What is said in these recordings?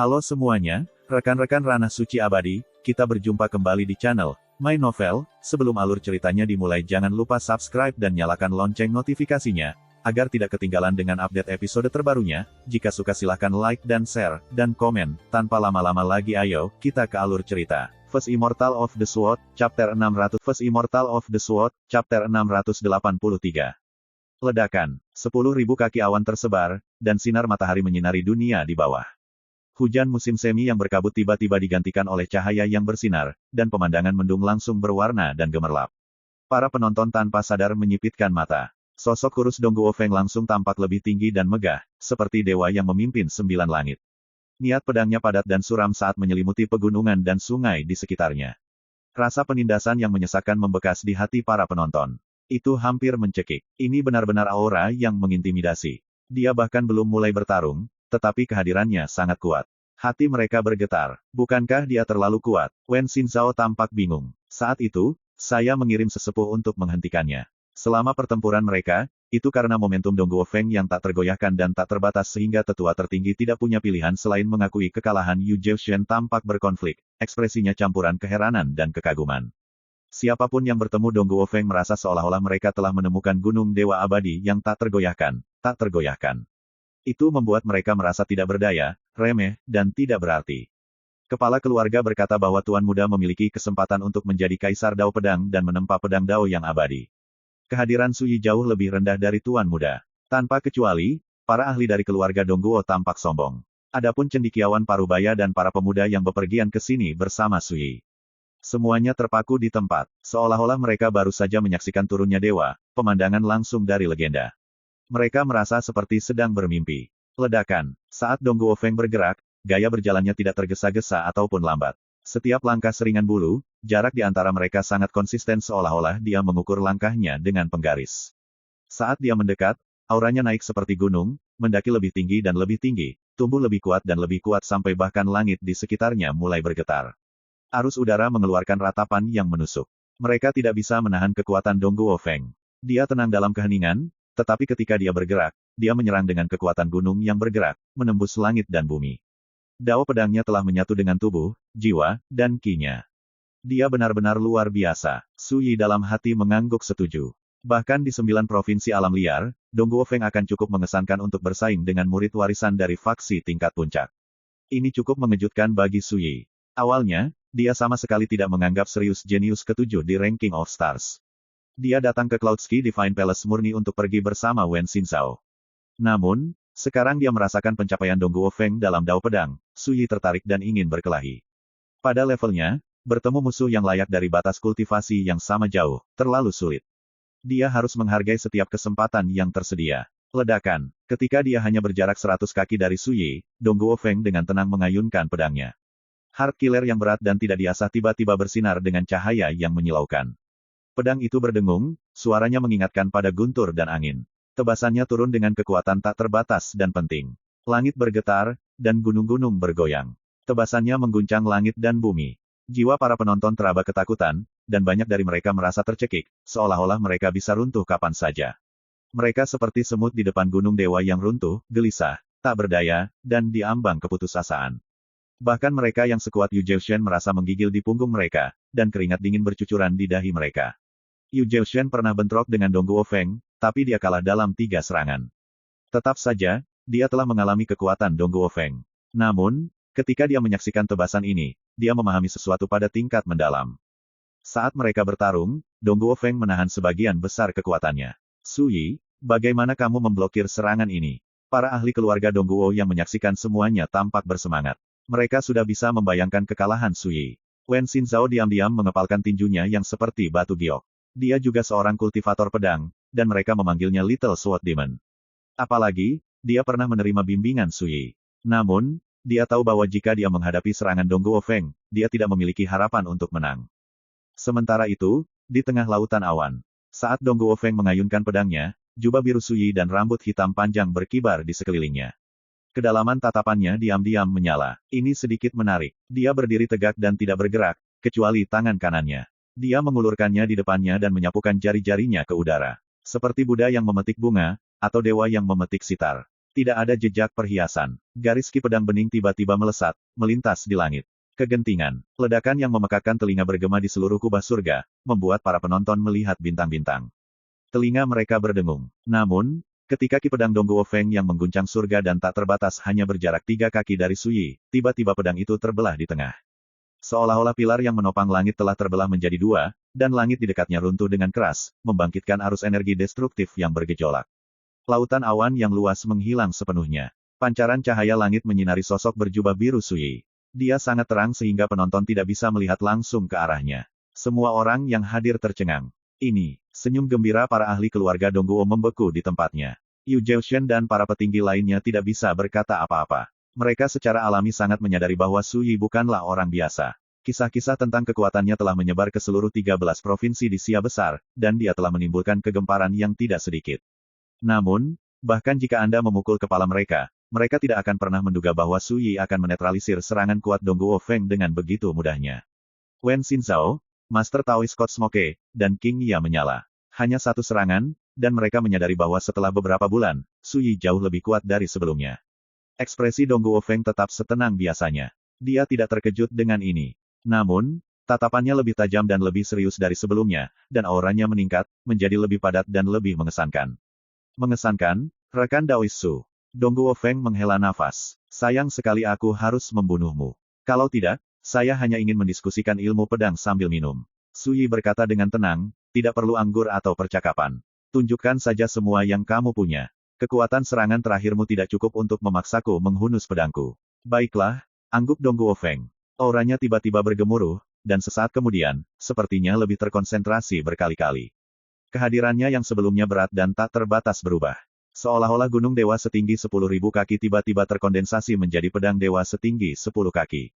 Halo semuanya, rekan-rekan Ranah Suci Abadi, kita berjumpa kembali di channel My Novel. Sebelum alur ceritanya dimulai, jangan lupa subscribe dan nyalakan lonceng notifikasinya, agar tidak ketinggalan dengan update episode terbarunya. Jika suka silahkan like dan share, dan komen. Tanpa lama-lama lagi ayo, kita ke alur cerita. First Immortal of the Sword, Chapter 600. First Immortal of the Sword, Chapter 683. Ledakan. 10.000 kaki awan tersebar, dan sinar matahari menyinari dunia di bawah. Hujan musim semi yang berkabut tiba-tiba digantikan oleh cahaya yang bersinar, dan pemandangan mendung langsung berwarna dan gemerlap. Para penonton tanpa sadar menyipitkan mata. Sosok kurus Dong Guofeng langsung tampak lebih tinggi dan megah, seperti dewa yang memimpin 9 langit. Niat pedangnya padat dan suram saat menyelimuti pegunungan dan sungai di sekitarnya. Rasa penindasan yang menyesakkan membekas di hati para penonton. Itu hampir mencekik. Ini benar-benar aura yang mengintimidasi. Dia bahkan belum mulai bertarung, tetapi kehadirannya sangat kuat. Hati mereka bergetar. Bukankah dia terlalu kuat? Wen Xinzhao tampak bingung. Saat itu, saya mengirim sesepuh untuk menghentikannya. Selama pertempuran mereka, itu karena momentum Dong Guofeng yang tak tergoyahkan dan tak terbatas sehingga tetua tertinggi tidak punya pilihan selain mengakui kekalahan. Yu Zhaoshen tampak berkonflik. Ekspresinya campuran keheranan dan kekaguman. Siapapun yang bertemu Dong Guofeng merasa seolah-olah mereka telah menemukan gunung dewa abadi yang tak tergoyahkan, tak tergoyahkan. Itu membuat mereka merasa tidak berdaya, remeh, dan tidak berarti. Kepala keluarga berkata bahwa Tuan Muda memiliki kesempatan untuk menjadi Kaisar Dao Pedang dan menempa pedang Dao yang abadi. Kehadiran Su Yi jauh lebih rendah dari Tuan Muda. Tanpa kecuali, para ahli dari keluarga Dong Guo tampak sombong. Adapun cendekiawan Parubaya dan para pemuda yang bepergian ke sini bersama Su Yi. Semuanya terpaku di tempat, seolah-olah mereka baru saja menyaksikan turunnya dewa, pemandangan langsung dari legenda. Mereka merasa seperti sedang bermimpi. Ledakan. Saat Dong Guofeng bergerak, gaya berjalannya tidak tergesa-gesa ataupun lambat. Setiap langkah seringan bulu, jarak di antara mereka sangat konsisten seolah-olah dia mengukur langkahnya dengan penggaris. Saat dia mendekat, auranya naik seperti gunung, mendaki lebih tinggi dan lebih tinggi, tumbuh lebih kuat dan lebih kuat sampai bahkan langit di sekitarnya mulai bergetar. Arus udara mengeluarkan ratapan yang menusuk. Mereka tidak bisa menahan kekuatan Dong Guofeng. Dia tenang dalam keheningan, tetapi ketika dia bergerak, dia menyerang dengan kekuatan gunung yang bergerak, menembus langit dan bumi. Dao pedangnya telah menyatu dengan tubuh, jiwa, dan ki-nya. Dia benar-benar luar biasa. Su Yi dalam hati mengangguk setuju. Bahkan di 9 provinsi alam liar, Dong Guofeng akan cukup mengesankan untuk bersaing dengan murid warisan dari faksi tingkat puncak. Ini cukup mengejutkan bagi Su Yi. Awalnya, dia sama sekali tidak menganggap serius jenius ke-7 di ranking of stars. Dia datang ke Cloudski Divine Palace murni untuk pergi bersama Wen Xinzhao. Namun, sekarang dia merasakan pencapaian Dong Guofeng dalam Dao Pedang. Su Yi tertarik dan ingin berkelahi. Pada levelnya, bertemu musuh yang layak dari batas kultivasi yang sama jauh, terlalu sulit. Dia harus menghargai setiap kesempatan yang tersedia. Ledakan. Ketika dia hanya berjarak 100 kaki dari Su Yi, Dong Guofeng dengan tenang mengayunkan pedangnya. Heart Killer yang berat dan tidak diasah tiba-tiba bersinar dengan cahaya yang menyilaukan. Pedang itu berdengung, suaranya mengingatkan pada guntur dan angin. Tebasannya turun dengan kekuatan tak terbatas dan penting. Langit bergetar, dan gunung-gunung bergoyang. Tebasannya mengguncang langit dan bumi. Jiwa para penonton teraba ketakutan, dan banyak dari mereka merasa tercekik, seolah-olah mereka bisa runtuh kapan saja. Mereka seperti semut di depan gunung dewa yang runtuh, gelisah, tak berdaya, dan diambang keputusasaan. Bahkan mereka yang sekuat Yu Zhaoshen merasa menggigil di punggung mereka, dan keringat dingin bercucuran di dahi mereka. Yu Zhaoshen pernah bentrok dengan Dong Guofeng, tapi dia kalah dalam 3 serangan. Tetap saja, dia telah mengalami kekuatan Dong Guofeng. Namun, ketika dia menyaksikan tebasan ini, dia memahami sesuatu pada tingkat mendalam. Saat mereka bertarung, Dong Guofeng menahan sebagian besar kekuatannya. Su Yi, bagaimana kamu memblokir serangan ini? Para ahli keluarga Dong Guo yang menyaksikan semuanya tampak bersemangat. Mereka sudah bisa membayangkan kekalahan Su Yi. Wen Xinzhao diam-diam mengepalkan tinjunya yang seperti batu giok. Dia juga seorang kultivator pedang, dan mereka memanggilnya Little Sword Demon. Apalagi, dia pernah menerima bimbingan Su Yi. Namun, dia tahu bahwa jika dia menghadapi serangan Dong Guofeng, dia tidak memiliki harapan untuk menang. Sementara itu, di tengah lautan awan, saat Dong Guofeng mengayunkan pedangnya, jubah biru Su Yi dan rambut hitam panjang berkibar di sekelilingnya. Kedalaman tatapannya diam-diam menyala. Ini sedikit menarik. Dia berdiri tegak dan tidak bergerak, kecuali tangan kanannya. Dia mengulurkannya di depannya dan menyapukan jari-jarinya ke udara. Seperti Buddha yang memetik bunga, atau dewa yang memetik sitar. Tidak ada jejak perhiasan. Garis ki pedang bening tiba-tiba melesat, melintas di langit. Kegentingan, ledakan yang memekakkan telinga bergema di seluruh kubah surga, membuat para penonton melihat bintang-bintang. Telinga mereka berdengung. Namun, ketika ki pedang Dongguo Feng yang mengguncang surga dan tak terbatas hanya berjarak 3 kaki dari Su Yi, tiba-tiba pedang itu terbelah di tengah. Seolah-olah pilar yang menopang langit telah terbelah menjadi 2, dan langit di dekatnya runtuh dengan keras, membangkitkan arus energi destruktif yang bergejolak. Lautan awan yang luas menghilang sepenuhnya. Pancaran cahaya langit menyinari sosok berjubah biru Su Yi. Dia sangat terang sehingga penonton tidak bisa melihat langsung ke arahnya. Semua orang yang hadir tercengang. Ini, senyum gembira para ahli keluarga Dongguo membeku di tempatnya. Yu Zhaoshen dan para petinggi lainnya tidak bisa berkata apa-apa. Mereka secara alami sangat menyadari bahwa Su Yi bukanlah orang biasa. Kisah-kisah tentang kekuatannya telah menyebar ke seluruh 13 provinsi di Sia Besar, dan dia telah menimbulkan kegemparan yang tidak sedikit. Namun, bahkan jika Anda memukul kepala mereka, mereka tidak akan pernah menduga bahwa Su Yi akan menetralisir serangan kuat Dongguo Feng dengan begitu mudahnya. Wen Xinzhao, Master Taoist Smoke, dan King Ya menyala. Hanya satu serangan, dan mereka menyadari bahwa setelah beberapa bulan, Su Yi jauh lebih kuat dari sebelumnya. Ekspresi Dongguo Feng tetap setenang biasanya. Dia tidak terkejut dengan ini. Namun, tatapannya lebih tajam dan lebih serius dari sebelumnya, dan auranya meningkat, menjadi lebih padat dan lebih mengesankan. Mengesankan, rekan Daoist Su. Dongguo Feng menghela nafas. Sayang sekali aku harus membunuhmu. Kalau tidak, saya hanya ingin mendiskusikan ilmu pedang sambil minum. Su Yi berkata dengan tenang, tidak perlu anggur atau percakapan. Tunjukkan saja semua yang kamu punya. Kekuatan serangan terakhirmu tidak cukup untuk memaksaku menghunus pedangku. Baiklah, angguk Dongguo Feng. Auranya tiba-tiba bergemuruh, dan sesaat kemudian, sepertinya lebih terkonsentrasi berkali-kali. Kehadirannya yang sebelumnya berat dan tak terbatas berubah. Seolah-olah gunung dewa setinggi 10.000 kaki tiba-tiba terkondensasi menjadi pedang dewa setinggi 10 kaki.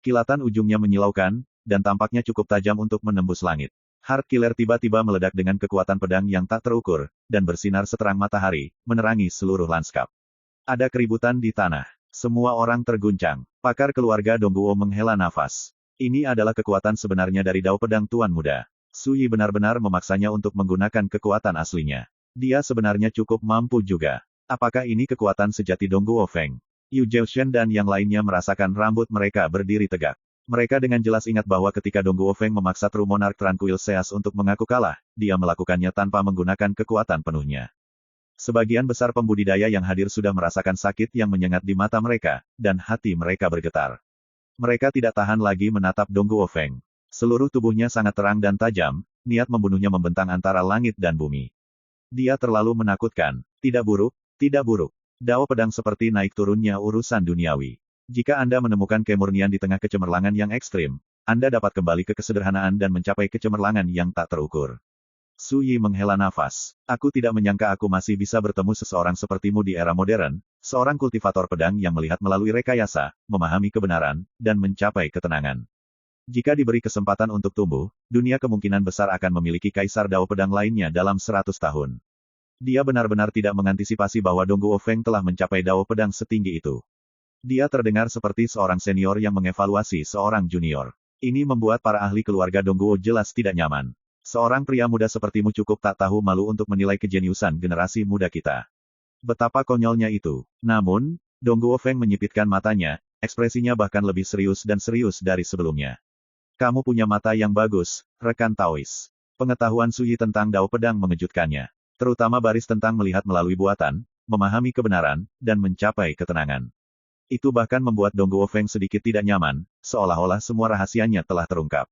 Kilatan ujungnya menyilaukan, dan tampaknya cukup tajam untuk menembus langit. Heart Killer tiba-tiba meledak dengan kekuatan pedang yang tak terukur, dan bersinar seterang matahari, menerangi seluruh lanskap. Ada keributan di tanah. Semua orang terguncang. Pakar keluarga Dongguo menghela nafas. Ini adalah kekuatan sebenarnya dari Dao Pedang Tuan Muda. Su Yi benar-benar memaksanya untuk menggunakan kekuatan aslinya. Dia sebenarnya cukup mampu juga. Apakah ini kekuatan sejati Dongguo Feng? Yu Zhaoshen dan yang lainnya merasakan rambut mereka berdiri tegak. Mereka dengan jelas ingat bahwa ketika Dongguo Feng memaksa True Monarch Tranquil Seas untuk mengaku kalah, dia melakukannya tanpa menggunakan kekuatan penuhnya. Sebagian besar pembudidaya yang hadir sudah merasakan sakit yang menyengat di mata mereka, dan hati mereka bergetar. Mereka tidak tahan lagi menatap Dongguo Feng. Seluruh tubuhnya sangat terang dan tajam, niat membunuhnya membentang antara langit dan bumi. Dia terlalu menakutkan. Tidak buruk, tidak buruk. Dao pedang seperti naik turunnya urusan duniawi. Jika Anda menemukan kemurnian di tengah kecemerlangan yang ekstrim, Anda dapat kembali ke kesederhanaan dan mencapai kecemerlangan yang tak terukur. Su Yi menghela nafas. Aku tidak menyangka aku masih bisa bertemu seseorang sepertimu di era modern, seorang kultivator pedang yang melihat melalui rekayasa, memahami kebenaran, dan mencapai ketenangan. Jika diberi kesempatan untuk tumbuh, dunia kemungkinan besar akan memiliki kaisar Dao pedang lainnya dalam 100 tahun. Dia benar-benar tidak mengantisipasi bahwa Dongguo Feng telah mencapai Dao pedang setinggi itu. Dia terdengar seperti seorang senior yang mengevaluasi seorang junior. Ini membuat para ahli keluarga Dongguo jelas tidak nyaman. Seorang pria muda sepertimu cukup tak tahu malu untuk menilai kejeniusan generasi muda kita. Betapa konyolnya itu. Namun, Dongguo Feng menyipitkan matanya, ekspresinya bahkan lebih serius dan serius dari sebelumnya. Kamu punya mata yang bagus, rekan Taoist. Pengetahuan Su Yi tentang Dao pedang mengejutkannya. Terutama baris tentang melihat melalui buatan, memahami kebenaran, dan mencapai ketenangan. Itu bahkan membuat Dongguo Feng sedikit tidak nyaman, seolah-olah semua rahasianya telah terungkap.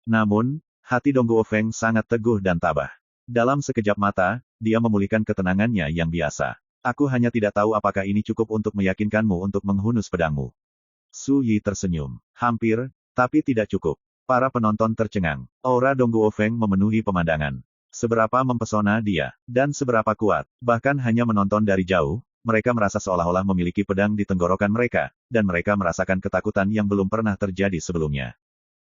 Namun, hati Dongguo Feng sangat teguh dan tabah. Dalam sekejap mata, dia memulihkan ketenangannya yang biasa. Aku hanya tidak tahu apakah ini cukup untuk meyakinkanmu untuk menghunus pedangmu. Su Yi tersenyum. Hampir, tapi tidak cukup. Para penonton tercengang. Aura Dongguo Feng memenuhi pemandangan. Seberapa mempesona dia, dan seberapa kuat. Bahkan hanya menonton dari jauh, mereka merasa seolah-olah memiliki pedang di tenggorokan mereka, dan mereka merasakan ketakutan yang belum pernah terjadi sebelumnya.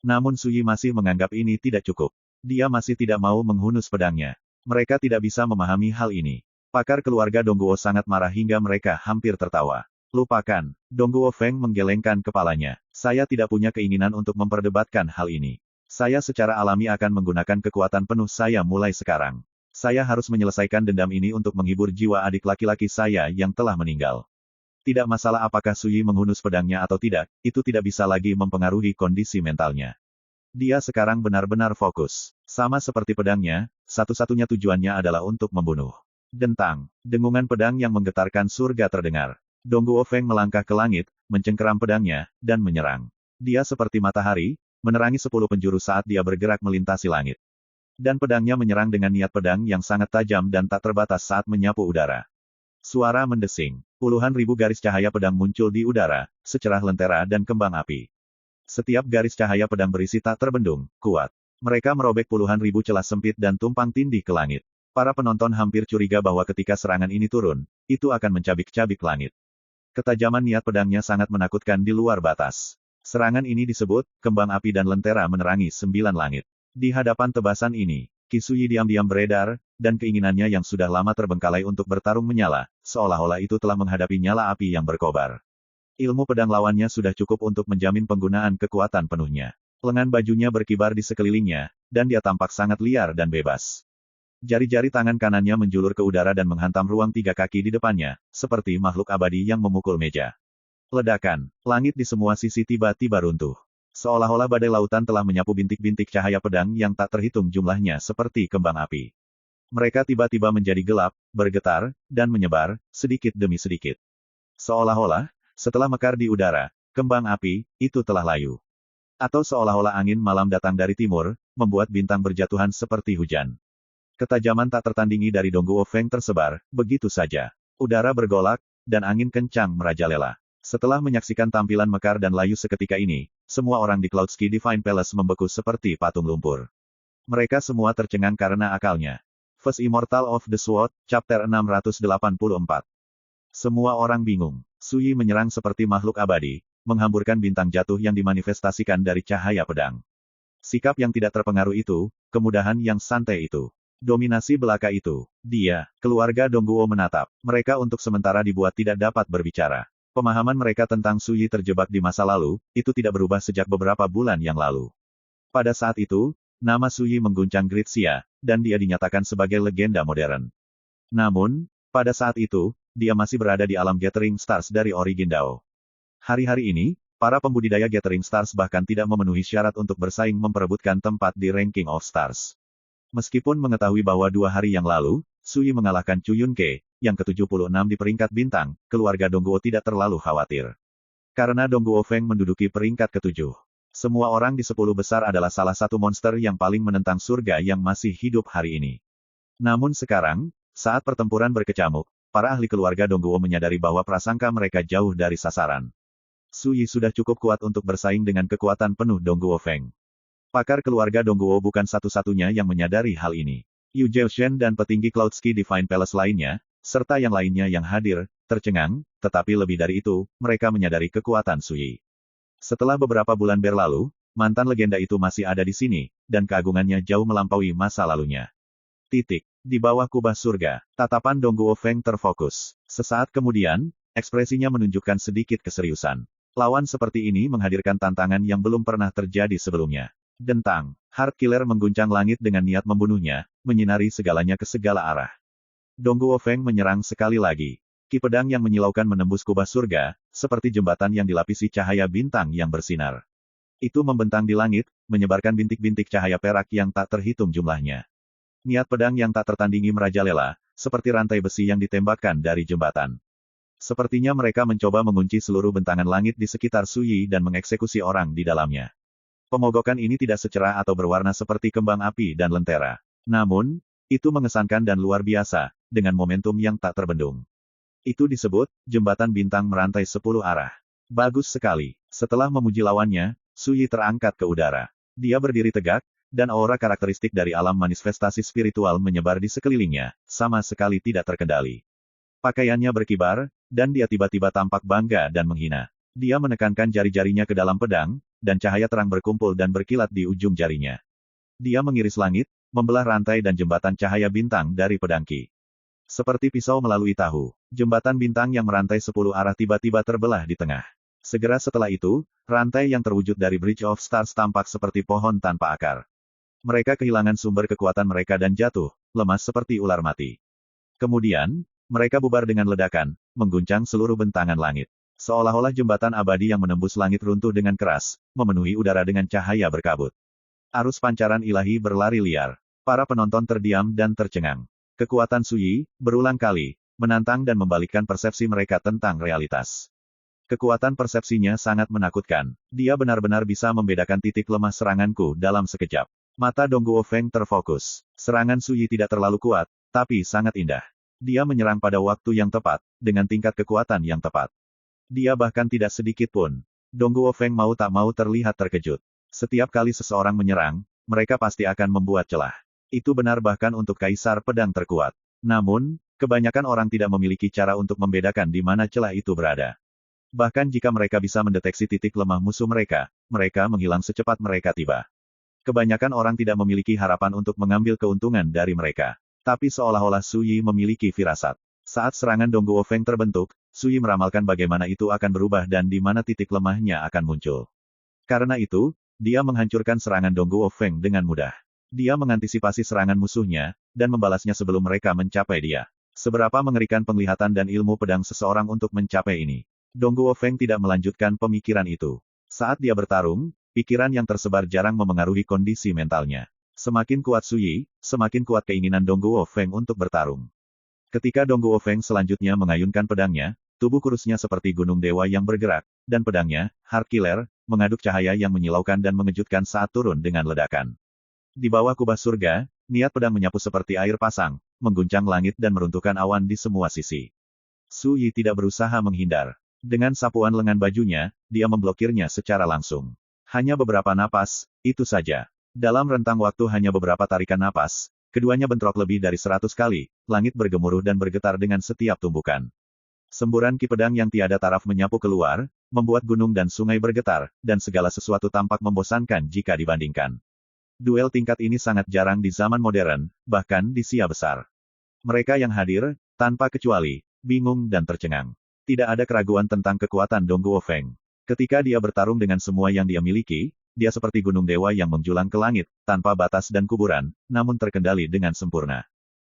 Namun Su Yi masih menganggap ini tidak cukup. Dia masih tidak mau menghunus pedangnya. Mereka tidak bisa memahami hal ini. Pakar keluarga Dongguo sangat marah hingga mereka hampir tertawa. Lupakan. Dongguo Feng menggelengkan kepalanya. Saya tidak punya keinginan untuk memperdebatkan hal ini. Saya secara alami akan menggunakan kekuatan penuh saya mulai sekarang. Saya harus menyelesaikan dendam ini untuk menghibur jiwa adik laki-laki saya yang telah meninggal. Tidak masalah apakah Sui menghunus pedangnya atau tidak, itu tidak bisa lagi mempengaruhi kondisi mentalnya. Dia sekarang benar-benar fokus. Sama seperti pedangnya, satu-satunya tujuannya adalah untuk membunuh. Dentang. Dengungan pedang yang menggetarkan surga terdengar. Dongguo Feng melangkah ke langit, mencengkeram pedangnya, dan menyerang. Dia seperti matahari, menerangi 10 penjuru saat dia bergerak melintasi langit. Dan pedangnya menyerang dengan niat pedang yang sangat tajam dan tak terbatas saat menyapu udara. Suara mendesing. Puluhan ribu garis cahaya pedang muncul di udara, secerah lentera dan kembang api. Setiap garis cahaya pedang berisi tak terbendung, kuat. Mereka merobek puluhan ribu celah sempit dan tumpang tindih ke langit. Para penonton hampir curiga bahwa ketika serangan ini turun, itu akan mencabik-cabik langit. Ketajaman niat pedangnya sangat menakutkan di luar batas. Serangan ini disebut, kembang api dan lentera menerangi 9 langit. Di hadapan tebasan ini, Qi diam-diam beredar, dan keinginannya yang sudah lama terbengkalai untuk bertarung menyala, seolah-olah itu telah menghadapi nyala api yang berkobar. Ilmu pedang lawannya sudah cukup untuk menjamin penggunaan kekuatan penuhnya. Lengan bajunya berkibar di sekelilingnya, dan dia tampak sangat liar dan bebas. Jari-jari tangan kanannya menjulur ke udara dan menghantam ruang 3 kaki di depannya, seperti makhluk abadi yang memukul meja. Ledakan. Langit di semua sisi tiba-tiba runtuh. Seolah-olah badai lautan telah menyapu bintik-bintik cahaya pedang yang tak terhitung jumlahnya seperti kembang api. Mereka tiba-tiba menjadi gelap, bergetar, dan menyebar, sedikit demi sedikit. Seolah-olah, setelah mekar di udara, kembang api, itu telah layu. Atau seolah-olah angin malam datang dari timur, membuat bintang berjatuhan seperti hujan. Ketajaman tak tertandingi dari Dongguo Feng tersebar, begitu saja. Udara bergolak, dan angin kencang merajalela. Setelah menyaksikan tampilan mekar dan layu seketika ini, semua orang di Cloudski Divine Palace membeku seperti patung lumpur. Mereka semua tercengang karena akalnya. First Immortal of the Sword, Chapter 684. Semua orang bingung. Sui menyerang seperti makhluk abadi, menghamburkan bintang jatuh yang dimanifestasikan dari cahaya pedang. Sikap yang tidak terpengaruh itu, kemudahan yang santai itu. Dominasi belaka itu. Dia, keluarga Dongguo menatap. Mereka untuk sementara dibuat tidak dapat berbicara. Pemahaman mereka tentang Sui terjebak di masa lalu, itu tidak berubah sejak beberapa bulan yang lalu. Pada saat itu, nama Sui mengguncang Great Xia, dan dia dinyatakan sebagai legenda modern. Namun, pada saat itu, dia masih berada di alam Gathering Stars dari Origin Dao. Hari-hari ini, para pembudidaya Gathering Stars bahkan tidak memenuhi syarat untuk bersaing memperebutkan tempat di Ranking of Stars. Meskipun mengetahui bahwa 2 hari yang lalu, Sui mengalahkan Chu Yunke, yang ke-76 di peringkat bintang, keluarga Dongguo tidak terlalu khawatir. Karena Dongguo Feng menduduki peringkat ke-7. Semua orang di 10 besar adalah salah satu monster yang paling menentang surga yang masih hidup hari ini. Namun sekarang, saat pertempuran berkecamuk, para ahli keluarga Dongguo menyadari bahwa prasangka mereka jauh dari sasaran. Sui sudah cukup kuat untuk bersaing dengan kekuatan penuh Dongguo Feng. Pakar keluarga Dongguo bukan satu-satunya yang menyadari hal ini. Yu Zhaoshen dan petinggi Cloudski Divine Palace lainnya, serta yang lainnya yang hadir, tercengang, tetapi lebih dari itu, mereka menyadari kekuatan Sui. Setelah beberapa bulan berlalu, mantan legenda itu masih ada di sini, dan keagungannya jauh melampaui masa lalunya. Di bawah kubah surga, tatapan Dongguo Feng terfokus. Sesaat kemudian, ekspresinya menunjukkan sedikit keseriusan. Lawan seperti ini menghadirkan tantangan yang belum pernah terjadi sebelumnya. Dentang. Heart Killer mengguncang langit dengan niat membunuhnya, menyinari segalanya ke segala arah. Dongguo Feng menyerang sekali lagi. Ki pedang yang menyilaukan menembus kubah surga, seperti jembatan yang dilapisi cahaya bintang yang bersinar. Itu membentang di langit, menyebarkan bintik-bintik cahaya perak yang tak terhitung jumlahnya. Niat pedang yang tak tertandingi merajalela, seperti rantai besi yang ditembakkan dari jembatan. Sepertinya mereka mencoba mengunci seluruh bentangan langit di sekitar Sui dan mengeksekusi orang di dalamnya. Pemogokan ini tidak secerah atau berwarna seperti kembang api dan lentera. Namun, itu mengesankan dan luar biasa, dengan momentum yang tak terbendung. Itu disebut, jembatan bintang merantai 10 arah. Bagus sekali. Setelah memuji lawannya, Sui terangkat ke udara. Dia berdiri tegak, dan aura karakteristik dari alam manifestasi spiritual menyebar di sekelilingnya, sama sekali tidak terkendali. Pakaiannya berkibar, dan dia tiba-tiba tampak bangga dan menghina. Dia menekankan jari-jarinya ke dalam pedang, dan cahaya terang berkumpul dan berkilat di ujung jarinya. Dia mengiris langit, membelah rantai dan jembatan cahaya bintang dari pedang Qi. Seperti pisau melalui tahu, jembatan bintang yang merantai 10 arah tiba-tiba terbelah di tengah. Segera setelah itu, rantai yang terwujud dari Bridge of Stars tampak seperti pohon tanpa akar. Mereka kehilangan sumber kekuatan mereka dan jatuh, lemas seperti ular mati. Kemudian, mereka bubar dengan ledakan, mengguncang seluruh bentangan langit. Seolah-olah jembatan abadi yang menembus langit runtuh dengan keras, memenuhi udara dengan cahaya berkabut. Arus pancaran ilahi berlari liar. Para penonton terdiam dan tercengang. Kekuatan Suyi, berulang kali, menantang dan membalikkan persepsi mereka tentang realitas. Kekuatan persepsinya sangat menakutkan. Dia benar-benar bisa membedakan titik lemah seranganku dalam sekejap. Mata Dongguo Feng terfokus. Serangan Suyi tidak terlalu kuat, tapi sangat indah. Dia menyerang pada waktu yang tepat, dengan tingkat kekuatan yang tepat. Dia bahkan tidak sedikit pun. Dongguo Feng mau tak mau terlihat terkejut. Setiap kali seseorang menyerang, mereka pasti akan membuat celah. Itu benar bahkan untuk kaisar pedang terkuat. Namun, kebanyakan orang tidak memiliki cara untuk membedakan di mana celah itu berada. Bahkan jika mereka bisa mendeteksi titik lemah musuh mereka, mereka menghilang secepat mereka tiba. Kebanyakan orang tidak memiliki harapan untuk mengambil keuntungan dari mereka. Tapi seolah-olah Suyi memiliki firasat. Saat serangan Dongguo Feng terbentuk, Suyi meramalkan bagaimana itu akan berubah dan di mana titik lemahnya akan muncul. Karena itu, dia menghancurkan serangan Dongguo Feng dengan mudah. Dia mengantisipasi serangan musuhnya, dan membalasnya sebelum mereka mencapai dia. Seberapa mengerikan penglihatan dan ilmu pedang seseorang untuk mencapai ini. Dongguo Feng tidak melanjutkan pemikiran itu. Saat dia bertarung, pikiran yang tersebar jarang memengaruhi kondisi mentalnya. Semakin kuat Suyi, semakin kuat keinginan Dongguo Feng untuk bertarung. Ketika Dongguo Feng selanjutnya mengayunkan pedangnya, tubuh kurusnya seperti gunung dewa yang bergerak, dan pedangnya, Heart Killer, mengaduk cahaya yang menyilaukan dan mengejutkan saat turun dengan ledakan. Di bawah kubah surga, niat pedang menyapu seperti air pasang, mengguncang langit dan meruntuhkan awan di semua sisi. Suyi tidak berusaha menghindar. Dengan sapuan lengan bajunya, dia memblokirnya secara langsung. Hanya beberapa napas, itu saja. Dalam rentang waktu hanya beberapa tarikan napas, keduanya bentrok lebih dari 100 kali, langit bergemuruh dan bergetar dengan setiap tumbukan. Semburan ki pedang yang tiada taraf menyapu keluar, membuat gunung dan sungai bergetar, dan segala sesuatu tampak membosankan jika dibandingkan. Duel tingkat ini sangat jarang di zaman modern, bahkan di Sia besar. Mereka yang hadir, tanpa kecuali, bingung dan tercengang. Tidak ada keraguan tentang kekuatan Dongguo Feng. Ketika dia bertarung dengan semua yang dia miliki, dia seperti gunung dewa yang menjulang ke langit, tanpa batas dan kuburan, namun terkendali dengan sempurna.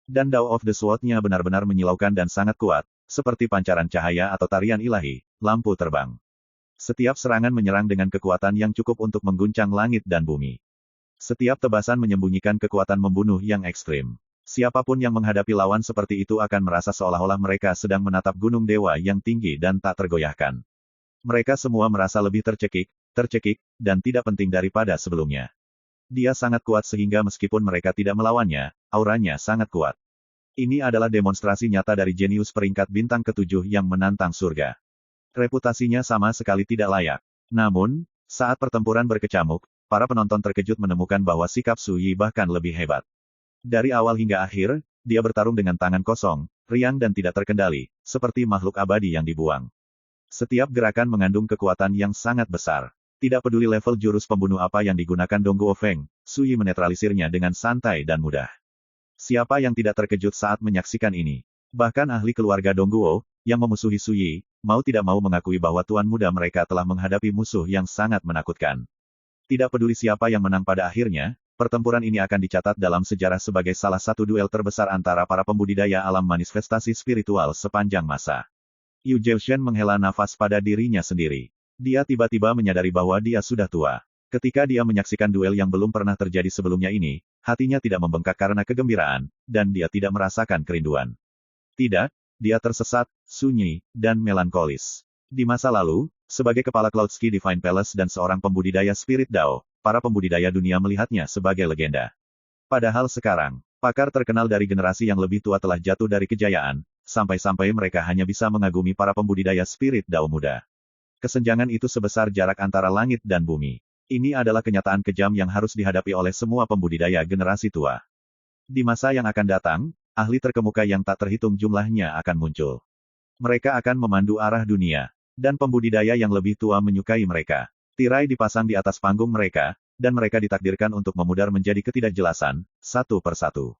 Dan Dao of the Sword-nya benar-benar menyilaukan dan sangat kuat, seperti pancaran cahaya atau tarian ilahi, lampu terbang. Setiap serangan menyerang dengan kekuatan yang cukup untuk mengguncang langit dan bumi. Setiap tebasan menyembunyikan kekuatan membunuh yang ekstrim. Siapapun yang menghadapi lawan seperti itu akan merasa seolah-olah mereka sedang menatap gunung dewa yang tinggi dan tak tergoyahkan. Mereka semua merasa lebih tercekik, dan tidak penting daripada sebelumnya. Dia sangat kuat sehingga meskipun mereka tidak melawannya, auranya sangat kuat. Ini adalah demonstrasi nyata dari jenius peringkat bintang ke-7 yang menantang surga. Reputasinya sama sekali tidak layak. Namun, saat pertempuran berkecamuk, para penonton terkejut menemukan bahwa sikap Suyi bahkan lebih hebat. Dari awal hingga akhir, dia bertarung dengan tangan kosong, riang dan tidak terkendali, seperti makhluk abadi yang dibuang. Setiap gerakan mengandung kekuatan yang sangat besar. Tidak peduli level jurus pembunuh apa yang digunakan Dongguo Feng, Suyi menetralisirnya dengan santai dan mudah. Siapa yang tidak terkejut saat menyaksikan ini? Bahkan ahli keluarga Dongguo, yang memusuhi Suyi, mau tidak mau mengakui bahwa tuan muda mereka telah menghadapi musuh yang sangat menakutkan. Tidak peduli siapa yang menang pada akhirnya, pertempuran ini akan dicatat dalam sejarah sebagai salah satu duel terbesar antara para pembudidaya alam manifestasi spiritual sepanjang masa. Yu Zhaoshen menghela nafas pada dirinya sendiri. Dia tiba-tiba menyadari bahwa dia sudah tua. Ketika dia menyaksikan duel yang belum pernah terjadi sebelumnya ini, hatinya tidak membengkak karena kegembiraan, dan dia tidak merasakan kerinduan. Tidak, dia tersesat, sunyi, dan melankolis. Di masa lalu, sebagai kepala Cloudsky Divine Palace dan seorang pembudidaya spirit Dao, para pembudidaya dunia melihatnya sebagai legenda. Padahal sekarang, pakar terkenal dari generasi yang lebih tua telah jatuh dari kejayaan, sampai-sampai mereka hanya bisa mengagumi para pembudidaya spirit Dao muda. Kesenjangan itu sebesar jarak antara langit dan bumi. Ini adalah kenyataan kejam yang harus dihadapi oleh semua pembudidaya generasi tua. Di masa yang akan datang, ahli terkemuka yang tak terhitung jumlahnya akan muncul. Mereka akan memandu arah dunia, dan pembudidaya yang lebih tua menyukai mereka. Tirai dipasang di atas panggung mereka, dan mereka ditakdirkan untuk memudar menjadi ketidakjelasan, satu persatu.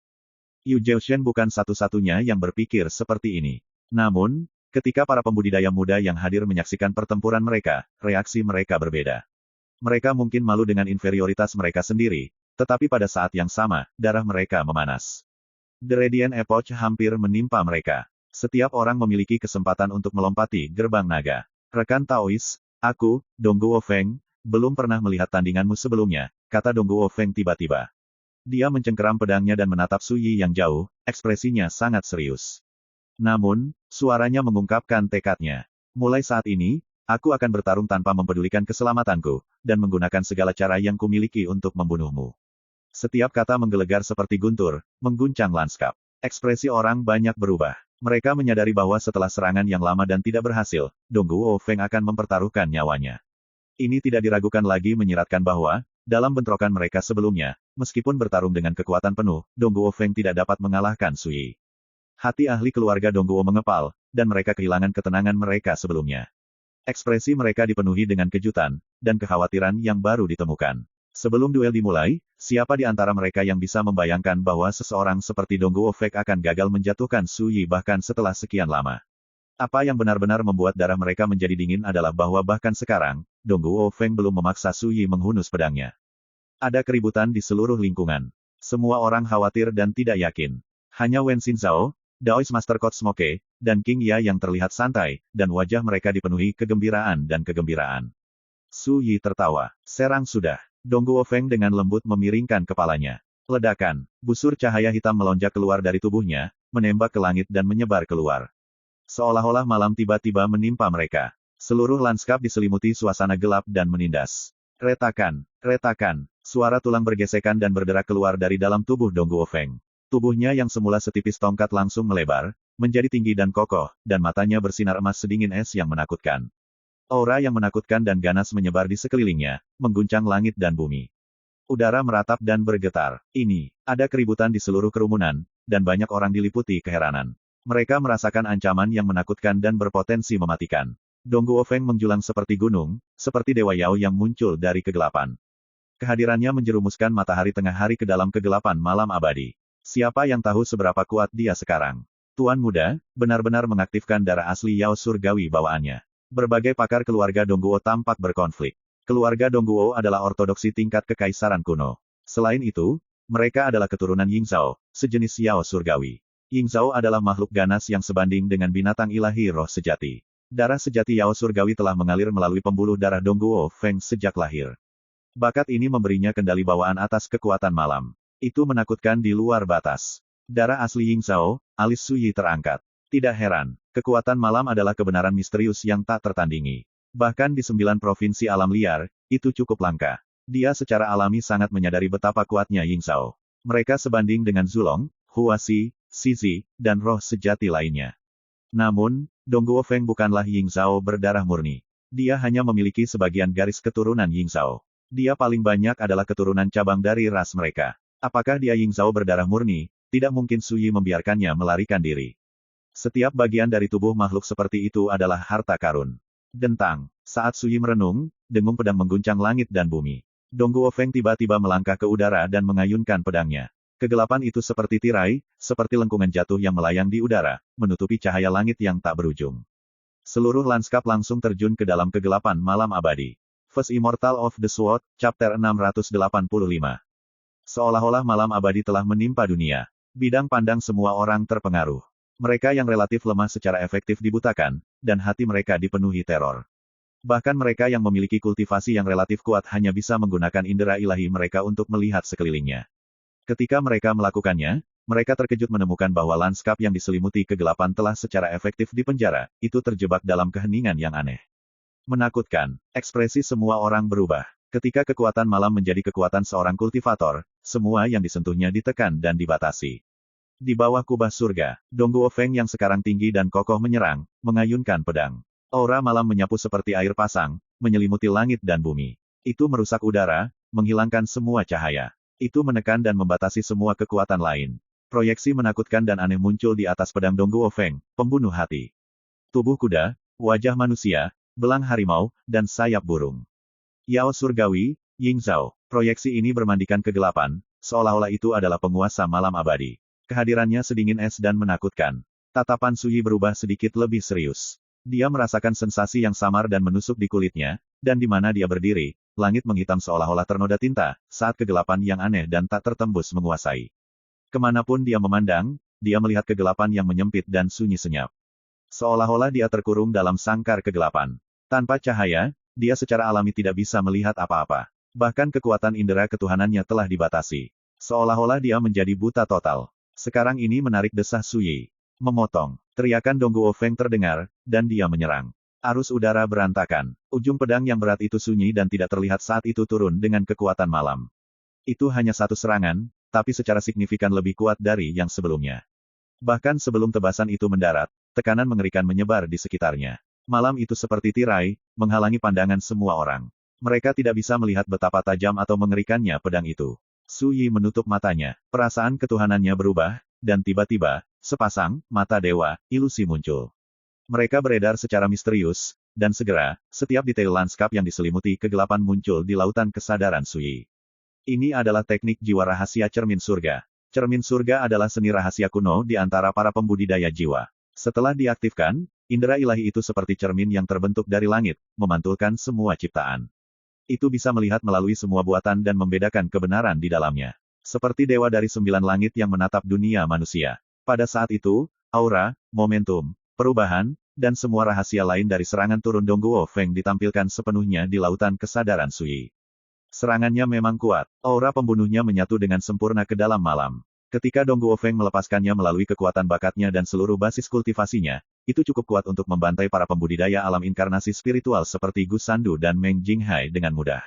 Yu Zhaoshen bukan satu-satunya yang berpikir seperti ini. Namun, ketika para pembudidaya muda yang hadir menyaksikan pertempuran mereka, reaksi mereka berbeda. Mereka mungkin malu dengan inferioritas mereka sendiri, Tetapi pada saat yang sama, darah mereka memanas. The Radiant Epoch hampir menimpa mereka. Setiap orang memiliki kesempatan untuk melompati gerbang naga. Rekan Taois, aku, Dongguo Feng, belum pernah melihat tandinganmu sebelumnya, kata Dongguo Feng tiba-tiba. Dia mencengkeram pedangnya dan menatap Su Yi yang jauh, ekspresinya sangat serius. Namun, suaranya mengungkapkan tekadnya. Mulai saat ini, aku akan bertarung tanpa mempedulikan keselamatanku, dan menggunakan segala cara yang kumiliki untuk membunuhmu. Setiap kata menggelegar seperti guntur, mengguncang lanskap. Ekspresi orang banyak berubah. Mereka menyadari bahwa setelah serangan yang lama dan tidak berhasil, Dongguo Feng akan mempertaruhkan nyawanya. Ini tidak diragukan lagi menyiratkan bahwa, dalam bentrokan mereka sebelumnya, meskipun bertarung dengan kekuatan penuh, Dongguo Feng tidak dapat mengalahkan Su Yi. Hati ahli keluarga Dongguo mengepal, dan mereka kehilangan ketenangan mereka sebelumnya. Ekspresi mereka dipenuhi dengan kejutan, dan kekhawatiran yang baru ditemukan. Sebelum duel dimulai, siapa di antara mereka yang bisa membayangkan bahwa seseorang seperti Dongguo Feng akan gagal menjatuhkan Su Yi bahkan setelah sekian lama? Apa yang benar-benar membuat darah mereka menjadi dingin adalah bahwa bahkan sekarang, Dongguo Feng belum memaksa Su Yi menghunus pedangnya. Ada keributan di seluruh lingkungan. Semua orang khawatir dan tidak yakin. Hanya Wen Xinzhao, Daoist Master Cosmoke, dan King Ya yang terlihat santai, dan wajah mereka dipenuhi kegembiraan dan kegembiraan. Su Yi tertawa. Serang sudah. Dongguo Feng dengan lembut memiringkan kepalanya. Ledakan. Busur cahaya hitam melonjak keluar dari tubuhnya, menembak ke langit dan menyebar keluar. Seolah-olah malam tiba-tiba menimpa mereka. Seluruh lanskap diselimuti suasana gelap dan menindas. Retakan, retakan. Suara tulang bergesekan dan berderak keluar dari dalam tubuh Dongguo Feng. Tubuhnya yang semula setipis tongkat langsung melebar, menjadi tinggi dan kokoh, dan matanya bersinar emas sedingin es yang menakutkan. Aura yang menakutkan dan ganas menyebar di sekelilingnya, mengguncang langit dan bumi. Udara meratap dan bergetar. Ini, ada keributan di seluruh kerumunan, dan banyak orang diliputi keheranan. Mereka merasakan ancaman yang menakutkan dan berpotensi mematikan. Dongguo Feng menjulang seperti gunung, seperti Dewa Yao yang muncul dari kegelapan. Kehadirannya menjerumuskan matahari tengah hari ke dalam kegelapan malam abadi. Siapa yang tahu seberapa kuat dia sekarang? Tuan Muda, benar-benar mengaktifkan darah asli Yao surgawi bawaannya. Berbagai pakar keluarga Dongguo tampak berkonflik. Keluarga Dongguo adalah ortodoksi tingkat kekaisaran kuno. Selain itu, mereka adalah keturunan Yingzhao, sejenis Yao surgawi. Yingzhao adalah makhluk ganas yang sebanding dengan binatang ilahi roh sejati. Darah sejati Yao surgawi telah mengalir melalui pembuluh darah Dongguo Feng sejak lahir. Bakat ini memberinya kendali bawaan atas kekuatan malam. Itu menakutkan di luar batas. Darah asli Yingzhao, alis Su Yi terangkat. Tidak heran, kekuatan malam adalah kebenaran misterius yang tak tertandingi. Bahkan di 9 provinsi alam liar, itu cukup langka. Dia secara alami sangat menyadari betapa kuatnya Yingzhao. Mereka sebanding dengan Zulong, Huasi, Shizi, dan roh sejati lainnya. Namun, Dongguo Feng bukanlah Yingzhao berdarah murni. Dia hanya memiliki sebagian garis keturunan Yingzhao. Dia paling banyak adalah keturunan cabang dari ras mereka. Apakah dia Yingzhao berdarah murni? Tidak mungkin Su Yi membiarkannya melarikan diri. Setiap bagian dari tubuh makhluk seperti itu adalah harta karun. Dentang. Saat Su Yi merenung, dengung pedang mengguncang langit dan bumi. Dongguo Feng tiba-tiba melangkah ke udara dan mengayunkan pedangnya. Kegelapan itu seperti tirai, seperti lengkungan jatuh yang melayang di udara, menutupi cahaya langit yang tak berujung. Seluruh lanskap langsung terjun ke dalam kegelapan malam abadi. First Immortal of the Sword, Chapter 685. Seolah-olah malam abadi telah menimpa dunia. Bidang pandang semua orang terpengaruh. Mereka yang relatif lemah secara efektif dibutakan, dan hati mereka dipenuhi teror. Bahkan mereka yang memiliki kultivasi yang relatif kuat hanya bisa menggunakan indera ilahi mereka untuk melihat sekelilingnya. Ketika mereka melakukannya, mereka terkejut menemukan bahwa lanskap yang diselimuti kegelapan telah secara efektif dipenjara, itu terjebak dalam keheningan yang aneh. Menakutkan, ekspresi semua orang berubah. Ketika kekuatan malam menjadi kekuatan seorang kultivator, semua yang disentuhnya ditekan dan dibatasi. Di bawah kubah surga, Dongguo Feng yang sekarang tinggi dan kokoh menyerang, mengayunkan pedang. Aura malam menyapu seperti air pasang, menyelimuti langit dan bumi. Itu merusak udara, menghilangkan semua cahaya. Itu menekan dan membatasi semua kekuatan lain. Proyeksi menakutkan dan aneh muncul di atas pedang Dongguo Feng, pembunuh hati. Tubuh kuda, wajah manusia, belang harimau, dan sayap burung. Yao surgawi, Yingzhao. Proyeksi ini bermandikan kegelapan, seolah-olah itu adalah penguasa malam abadi. Kehadirannya sedingin es dan menakutkan. Tatapan Su Yi berubah sedikit lebih serius. Dia merasakan sensasi yang samar dan menusuk di kulitnya, dan di mana dia berdiri, langit menghitam seolah-olah ternoda tinta, saat kegelapan yang aneh dan tak tertembus menguasai. Kemanapun dia memandang, dia melihat kegelapan yang menyempit dan sunyi senyap. Seolah-olah dia terkurung dalam sangkar kegelapan. Tanpa cahaya, dia secara alami tidak bisa melihat apa-apa. Bahkan kekuatan indera ketuhanannya telah dibatasi. Seolah-olah dia menjadi buta total. Sekarang ini menarik desah Suyi. Memotong. Teriakan Dongguo Feng terdengar, dan dia menyerang. Arus udara berantakan. Ujung pedang yang berat itu sunyi dan tidak terlihat saat itu turun dengan kekuatan malam. Itu hanya satu serangan, tapi secara signifikan lebih kuat dari yang sebelumnya. Bahkan sebelum tebasan itu mendarat, tekanan mengerikan menyebar di sekitarnya. Malam itu seperti tirai, menghalangi pandangan semua orang. Mereka tidak bisa melihat betapa tajam atau mengerikannya pedang itu. Su Yi menutup matanya, perasaan ketuhanannya berubah, dan tiba-tiba, sepasang mata dewa, ilusi muncul. Mereka beredar secara misterius, dan segera, setiap detail lanskap yang diselimuti kegelapan muncul di lautan kesadaran Su Yi. Ini adalah teknik jiwa rahasia cermin surga. Cermin surga adalah seni rahasia kuno di antara para pembudidaya jiwa. Setelah diaktifkan, indera ilahi itu seperti cermin yang terbentuk dari langit, memantulkan semua ciptaan. Itu bisa melihat melalui semua buatan dan membedakan kebenaran di dalamnya. Seperti dewa dari 9 langit yang menatap dunia manusia. Pada saat itu, aura, momentum, perubahan, dan semua rahasia lain dari serangan turun Dongguo Feng ditampilkan sepenuhnya di lautan kesadaran Su Yi. Serangannya memang kuat. Aura pembunuhnya menyatu dengan sempurna ke dalam malam. Ketika Dongguo Feng melepaskannya melalui kekuatan bakatnya dan seluruh basis kultivasinya, itu cukup kuat untuk membantai para pembudidaya alam inkarnasi spiritual seperti Gu Sandu dan Meng Jinghai dengan mudah.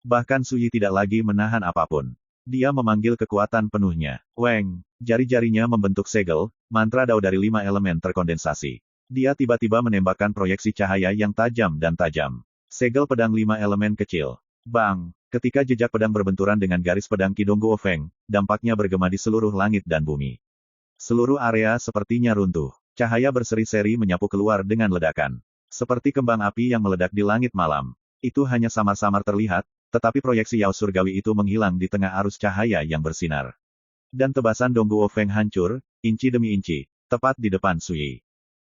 Bahkan Su Yi tidak lagi menahan apapun. Dia memanggil kekuatan penuhnya. Weng, jari-jarinya membentuk segel, mantra dao dari 5 elemen terkondensasi. Dia tiba-tiba menembakkan proyeksi cahaya yang tajam dan tajam. Segel pedang 5 elemen kecil. Bang! Ketika jejak pedang berbenturan dengan garis pedang Ki Dongguo Feng, dampaknya bergema di seluruh langit dan bumi. Seluruh area sepertinya runtuh. Cahaya berseri-seri menyapu keluar dengan ledakan. Seperti kembang api yang meledak di langit malam. Itu hanya samar-samar terlihat, tetapi proyeksi Yao Surgawi itu menghilang di tengah arus cahaya yang bersinar. Dan tebasan Dongguo Feng hancur, inci demi inci, tepat di depan Su Yi.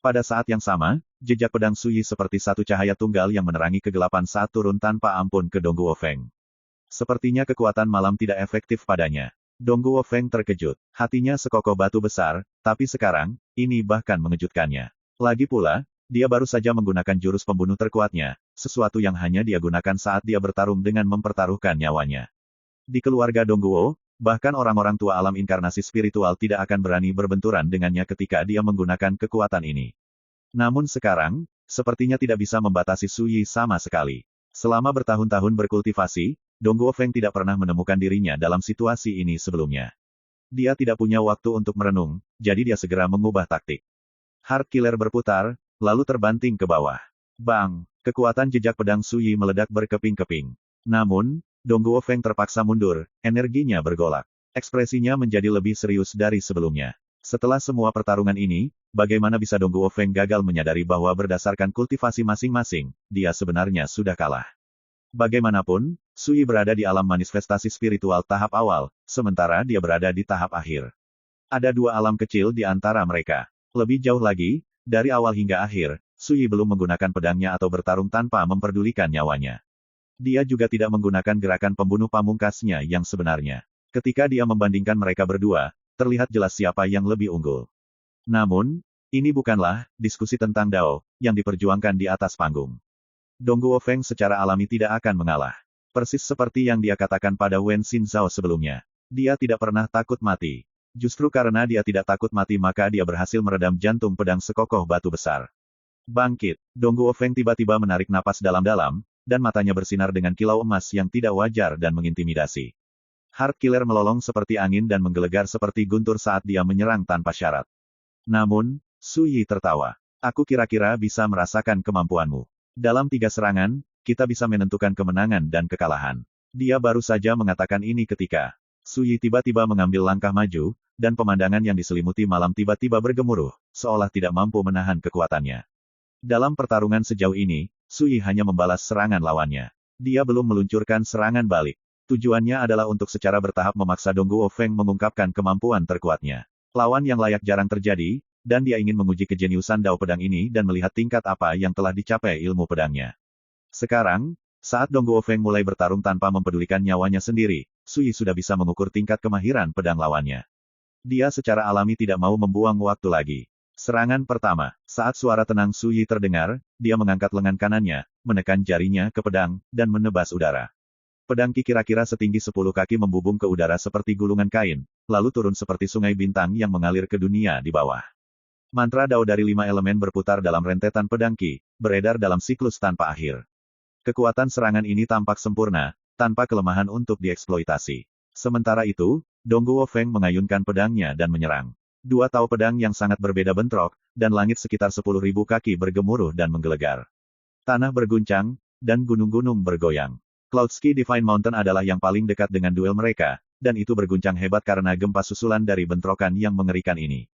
Pada saat yang sama, jejak pedang Su Yi seperti satu cahaya tunggal yang menerangi kegelapan saat turun tanpa ampun ke Dongguo Feng. Sepertinya kekuatan malam tidak efektif padanya. Dongguo Feng terkejut. Hatinya sekokoh batu besar, tapi sekarang, ini bahkan mengejutkannya. Lagi pula, dia baru saja menggunakan jurus pembunuh terkuatnya, sesuatu yang hanya dia gunakan saat dia bertarung dengan mempertaruhkan nyawanya. Di keluarga Dongguo, bahkan orang-orang tua alam inkarnasi spiritual tidak akan berani berbenturan dengannya ketika dia menggunakan kekuatan ini. Namun sekarang, sepertinya tidak bisa membatasi Su Yi sama sekali. Selama bertahun-tahun berkultivasi, Dongguo Feng tidak pernah menemukan dirinya dalam situasi ini sebelumnya. Dia tidak punya waktu untuk merenung, jadi dia segera mengubah taktik. Heart Killer berputar, lalu terbanting ke bawah. Bang! Kekuatan jejak pedang Su Yi meledak berkeping-keping. Namun, Dongguo Feng terpaksa mundur, energinya bergolak. Ekspresinya menjadi lebih serius dari sebelumnya. Setelah semua pertarungan ini, bagaimana bisa Dongguo Feng gagal menyadari bahwa berdasarkan kultivasi masing-masing, dia sebenarnya sudah kalah. Bagaimanapun, Su Yi berada di alam manifestasi spiritual tahap awal, sementara dia berada di tahap akhir. Ada 2 alam kecil di antara mereka. Lebih jauh lagi, dari awal hingga akhir, Su Yi belum menggunakan pedangnya atau bertarung tanpa memperdulikan nyawanya. Dia juga tidak menggunakan gerakan pembunuh pamungkasnya yang sebenarnya. Ketika dia membandingkan mereka berdua, terlihat jelas siapa yang lebih unggul. Namun, ini bukanlah diskusi tentang Dao yang diperjuangkan di atas panggung. Dongguo Feng secara alami tidak akan mengalah. Persis seperti yang dia katakan pada Wen Xinzhao sebelumnya. Dia tidak pernah takut mati. Justru karena dia tidak takut mati maka dia berhasil meredam jantung pedang sekokoh batu besar. Bangkit! Dongguo Feng tiba-tiba menarik napas dalam-dalam, dan matanya bersinar dengan kilau emas yang tidak wajar dan mengintimidasi. Heart Killer melolong seperti angin dan menggelegar seperti guntur saat dia menyerang tanpa syarat. Namun, Su Yi tertawa. Aku kira-kira bisa merasakan kemampuanmu. Dalam 3 serangan, kita bisa menentukan kemenangan dan kekalahan. Dia baru saja mengatakan ini ketika Su Yi tiba-tiba mengambil langkah maju, dan pemandangan yang diselimuti malam tiba-tiba bergemuruh, seolah tidak mampu menahan kekuatannya. Dalam pertarungan sejauh ini, Su Yi hanya membalas serangan lawannya. Dia belum meluncurkan serangan balik. Tujuannya adalah untuk secara bertahap memaksa Dongguo Feng mengungkapkan kemampuan terkuatnya. Lawan yang layak jarang terjadi, dan dia ingin menguji kejeniusan Dao pedang ini dan melihat tingkat apa yang telah dicapai ilmu pedangnya. Sekarang, Saat Dong Guofeng mulai bertarung tanpa mempedulikan nyawanya sendiri, Su Yi sudah bisa mengukur tingkat kemahiran pedang lawannya. Dia secara alami tidak mau membuang waktu lagi. Serangan pertama. Saat suara tenang Su Yi terdengar, dia mengangkat lengan kanannya, menekan jarinya ke pedang, dan menebas udara. Pedang Qi kira-kira setinggi 10 kaki membubung ke udara seperti gulungan kain, lalu turun seperti sungai bintang yang mengalir ke dunia di bawah. Mantra Dao dari 5 elemen berputar dalam rentetan pedang Qi, beredar dalam siklus tanpa akhir. Kekuatan serangan ini tampak sempurna, tanpa kelemahan untuk dieksploitasi. Sementara itu, Dong Guofeng mengayunkan pedangnya dan menyerang. Dua tahu pedang yang sangat berbeda bentrok, dan langit sekitar 10.000 kaki bergemuruh dan menggelegar. Tanah berguncang, dan gunung-gunung bergoyang. Cloudski Divine Mountain adalah yang paling dekat dengan duel mereka, dan itu berguncang hebat karena gempa susulan dari bentrokan yang mengerikan ini.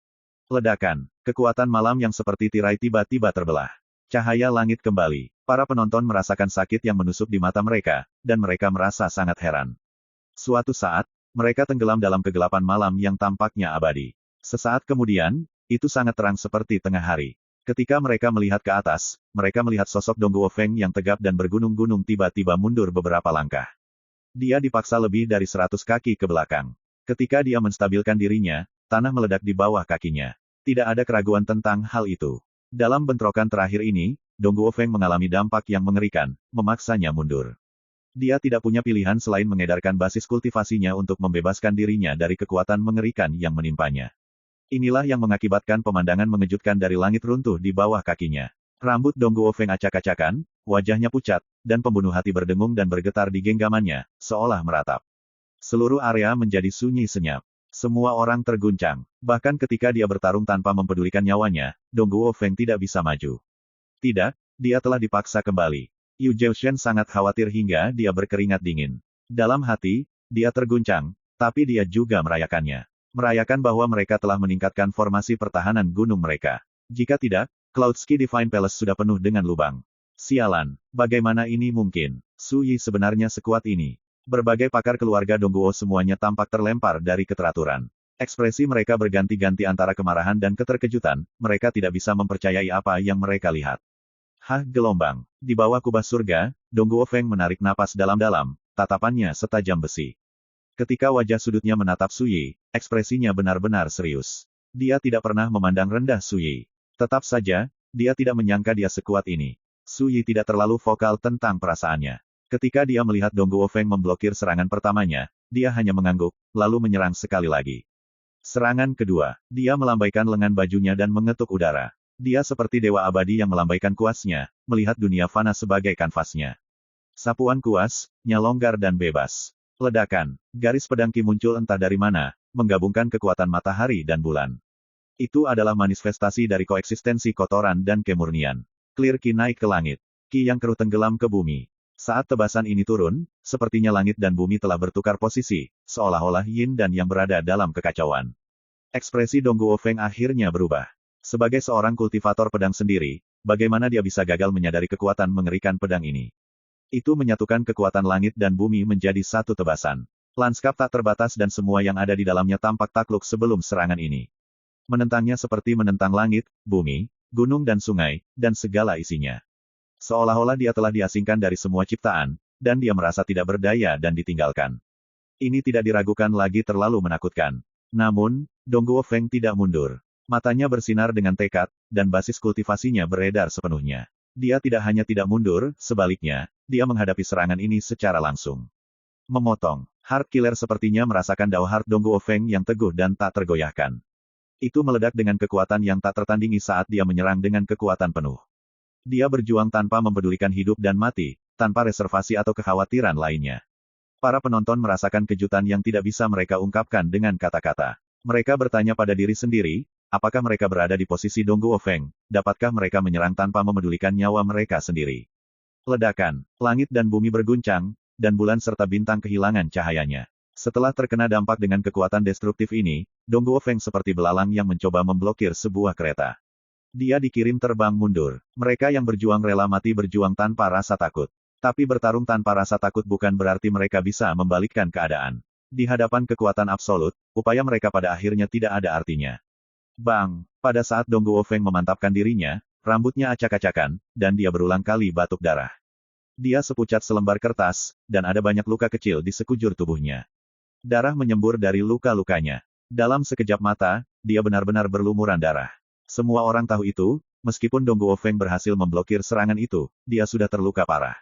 Ledakan, kekuatan malam yang seperti tirai tiba-tiba terbelah. Cahaya langit kembali. Para penonton merasakan sakit yang menusuk di mata mereka, dan mereka merasa sangat heran. Suatu saat, mereka tenggelam dalam kegelapan malam yang tampaknya abadi. Sesaat kemudian, itu sangat terang seperti tengah hari. Ketika mereka melihat ke atas, mereka melihat sosok Dong Guofeng yang tegap dan bergunung-gunung tiba-tiba mundur beberapa langkah. Dia dipaksa lebih dari 100 kaki ke belakang. Ketika dia menstabilkan dirinya, tanah meledak di bawah kakinya. Tidak ada keraguan tentang hal itu. Dalam bentrokan terakhir ini, Dong Guofeng mengalami dampak yang mengerikan, memaksanya mundur. Dia tidak punya pilihan selain mengedarkan basis kultivasinya untuk membebaskan dirinya dari kekuatan mengerikan yang menimpanya. Inilah yang mengakibatkan pemandangan mengejutkan dari langit runtuh di bawah kakinya. Rambut Dong Guofeng acak-acakan, wajahnya pucat, dan pembunuh hati berdengung dan bergetar di genggamannya, seolah meratap. Seluruh area menjadi sunyi senyap. Semua orang terguncang. Bahkan ketika dia bertarung tanpa mempedulikan nyawanya, Dong Guofeng tidak bisa maju. Tidak, dia telah dipaksa kembali. Yu Zhaoshen sangat khawatir hingga dia berkeringat dingin. Dalam hati, dia terguncang, tapi dia juga merayakannya. Merayakan bahwa mereka telah meningkatkan formasi pertahanan gunung mereka. Jika tidak, Cloudski Divine Palace sudah penuh dengan lubang. Sialan, bagaimana ini mungkin? Su Yi sebenarnya sekuat ini. Berbagai pakar keluarga Dongguo semuanya tampak terlempar dari keteraturan. Ekspresi mereka berganti-ganti antara kemarahan dan keterkejutan, mereka tidak bisa mempercayai apa yang mereka lihat. Hah, gelombang. Di bawah kubah surga, Dong Guofeng menarik napas dalam-dalam, tatapannya setajam besi. Ketika wajah sudutnya menatap Su Yi, ekspresinya benar-benar serius. Dia tidak pernah memandang rendah Su Yi. Tetap saja, dia tidak menyangka dia sekuat ini. Su Yi tidak terlalu vokal tentang perasaannya. Ketika dia melihat Dong Guofeng memblokir serangan pertamanya, dia hanya mengangguk, lalu menyerang sekali lagi. Serangan kedua, dia melambaikan lengan bajunya dan mengetuk udara. Dia seperti dewa abadi yang melambaikan kuasnya, melihat dunia fana sebagai kanvasnya. Sapuan kuasnya longgar dan bebas. Ledakan, garis pedang Qi muncul entah dari mana, menggabungkan kekuatan matahari dan bulan. Itu adalah manifestasi dari koeksistensi kotoran dan kemurnian. Clear Qi naik ke langit. Qi yang keruh tenggelam ke bumi. Saat tebasan ini turun, sepertinya langit dan bumi telah bertukar posisi, seolah-olah yin dan yang berada dalam kekacauan. Ekspresi Dong Guofeng akhirnya berubah. Sebagai seorang kultivator pedang sendiri, bagaimana dia bisa gagal menyadari kekuatan mengerikan pedang ini? Itu menyatukan kekuatan langit dan bumi menjadi satu tebasan. Lanskap tak terbatas dan semua yang ada di dalamnya tampak takluk sebelum serangan ini. Menentangnya seperti menentang langit, bumi, gunung dan sungai, dan segala isinya. Seolah-olah dia telah diasingkan dari semua ciptaan, dan dia merasa tidak berdaya dan ditinggalkan. Ini tidak diragukan lagi terlalu menakutkan. Namun, Dong Guofeng tidak mundur. Matanya bersinar dengan tekad, dan basis kultivasinya beredar sepenuhnya. Dia tidak hanya tidak mundur, sebaliknya, dia menghadapi serangan ini secara langsung. Memotong. Heart Killer sepertinya merasakan Dao Heart Dong Guofeng yang teguh dan tak tergoyahkan. Itu meledak dengan kekuatan yang tak tertandingi saat dia menyerang dengan kekuatan penuh. Dia berjuang tanpa mempedulikan hidup dan mati, tanpa reservasi atau kekhawatiran lainnya. Para penonton merasakan kejutan yang tidak bisa mereka ungkapkan dengan kata-kata. Mereka bertanya pada diri sendiri, apakah mereka berada di posisi Dong Guofeng, dapatkah mereka menyerang tanpa memedulikan nyawa mereka sendiri? Ledakan, langit dan bumi berguncang, dan bulan serta bintang kehilangan cahayanya. Setelah terkena dampak dengan kekuatan destruktif ini, Dong Guofeng seperti belalang yang mencoba memblokir sebuah kereta. Dia dikirim terbang mundur. Mereka yang berjuang rela mati berjuang tanpa rasa takut. Tapi bertarung tanpa rasa takut bukan berarti mereka bisa membalikkan keadaan. Di hadapan kekuatan absolut, upaya mereka pada akhirnya tidak ada artinya. Bang! Pada saat Dong Guofeng memantapkan dirinya, rambutnya acak-acakan, dan dia berulang kali batuk darah. Dia sepucat selembar kertas, dan ada banyak luka kecil di sekujur tubuhnya. Darah menyembur dari luka-lukanya. Dalam sekejap mata, dia benar-benar berlumuran darah. Semua orang tahu itu, meskipun Dong Guofeng berhasil memblokir serangan itu, dia sudah terluka parah.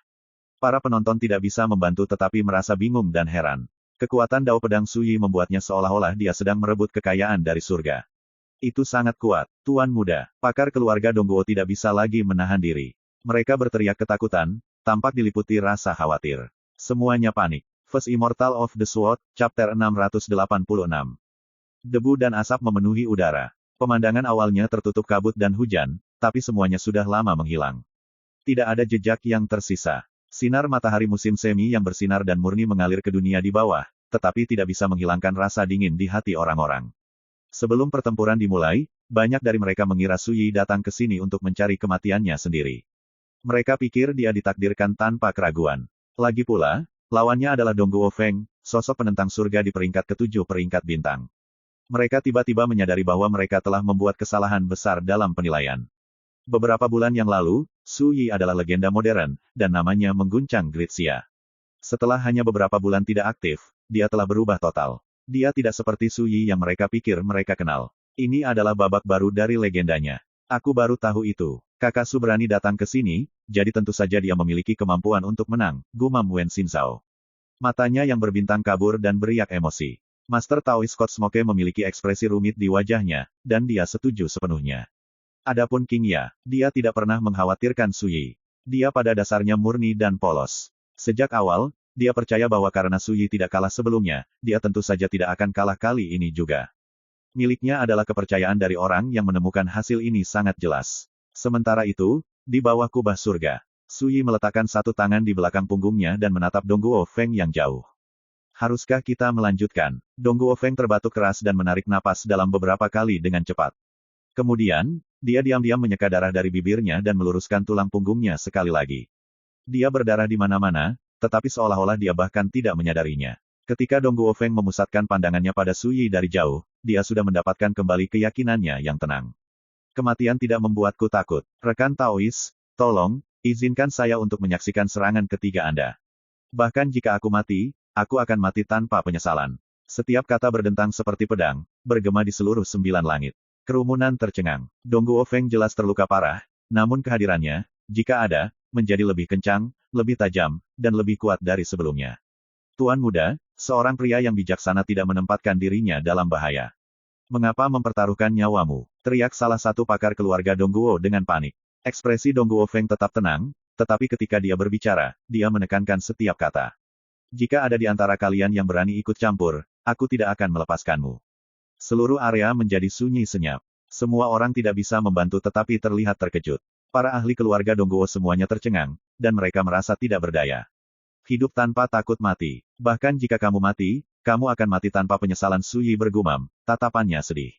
Para penonton tidak bisa membantu tetapi merasa bingung dan heran. Kekuatan Dao Pedang Suyi membuatnya seolah-olah dia sedang merebut kekayaan dari surga. Itu sangat kuat, Tuan Muda. Pakar keluarga Dongguo tidak bisa lagi menahan diri. Mereka berteriak ketakutan, tampak diliputi rasa khawatir. Semuanya panik. First Immortal of the Sword, Chapter 686. Debu dan asap memenuhi udara. Pemandangan awalnya tertutup kabut dan hujan, tapi semuanya sudah lama menghilang. Tidak ada jejak yang tersisa. Sinar matahari musim semi yang bersinar dan murni mengalir ke dunia di bawah, tetapi tidak bisa menghilangkan rasa dingin di hati orang-orang. Sebelum pertempuran dimulai, banyak dari mereka mengira Suyi datang ke sini untuk mencari kematiannya sendiri. Mereka pikir dia ditakdirkan tanpa keraguan. Lagi pula, lawannya adalah Dong Guofeng, sosok penentang surga di peringkat ke-7 peringkat bintang. Mereka tiba-tiba menyadari bahwa mereka telah membuat kesalahan besar dalam penilaian. Beberapa bulan yang lalu, Su Yi adalah legenda modern, dan namanya mengguncang Gritsia. Setelah hanya beberapa bulan tidak aktif, dia telah berubah total. Dia tidak seperti Su Yi yang mereka pikir mereka kenal. Ini adalah babak baru dari legendanya. Aku baru tahu itu. Kakak Su berani datang ke sini, jadi tentu saja dia memiliki kemampuan untuk menang, gumam Wen Xinzhao. Matanya yang berbintang kabur dan beriak emosi. Master Taoist Scott Smoke memiliki ekspresi rumit di wajahnya, dan dia setuju sepenuhnya. Adapun King Ya, dia tidak pernah mengkhawatirkan Su Yi. Dia pada dasarnya murni dan polos. Sejak awal, dia percaya bahwa karena Su Yi tidak kalah sebelumnya, dia tentu saja tidak akan kalah kali ini juga. Miliknya adalah kepercayaan dari orang yang menemukan hasil ini sangat jelas. Sementara itu, di bawah kubah surga, Su Yi meletakkan satu tangan di belakang punggungnya dan menatap Dong Guofeng yang jauh. Haruskah kita melanjutkan? Dong Guofeng terbatuk keras dan menarik napas dalam beberapa kali dengan cepat. Kemudian, dia diam-diam menyeka darah dari bibirnya dan meluruskan tulang punggungnya sekali lagi. Dia berdarah di mana-mana, tetapi seolah-olah dia bahkan tidak menyadarinya. Ketika Dong Guofeng memusatkan pandangannya pada Su Yi dari jauh, dia sudah mendapatkan kembali keyakinannya yang tenang. Kematian tidak membuatku takut. Rekan Taoist, tolong, izinkan saya untuk menyaksikan serangan ketiga Anda. Bahkan jika aku mati, aku akan mati tanpa penyesalan. Setiap kata berdentang seperti pedang, bergema di seluruh 9 langit. Kerumunan tercengang. Dong Guofeng jelas terluka parah, namun kehadirannya, jika ada, menjadi lebih kencang, lebih tajam, dan lebih kuat dari sebelumnya. Tuan Muda, seorang pria yang bijaksana tidak menempatkan dirinya dalam bahaya. Mengapa mempertaruhkan nyawamu? Teriak salah satu pakar keluarga Dong Guo dengan panik. Ekspresi Dong Guofeng tetap tenang, tetapi ketika dia berbicara, dia menekankan setiap kata. Jika ada di antara kalian yang berani ikut campur, aku tidak akan melepaskanmu. Seluruh area menjadi sunyi senyap. Semua orang tidak bisa membantu tetapi terlihat terkejut. Para ahli keluarga Dong Guo semuanya tercengang, dan mereka merasa tidak berdaya. Hidup tanpa takut mati. Bahkan jika kamu mati, kamu akan mati tanpa penyesalan. Su Yi bergumam, tatapannya sedih.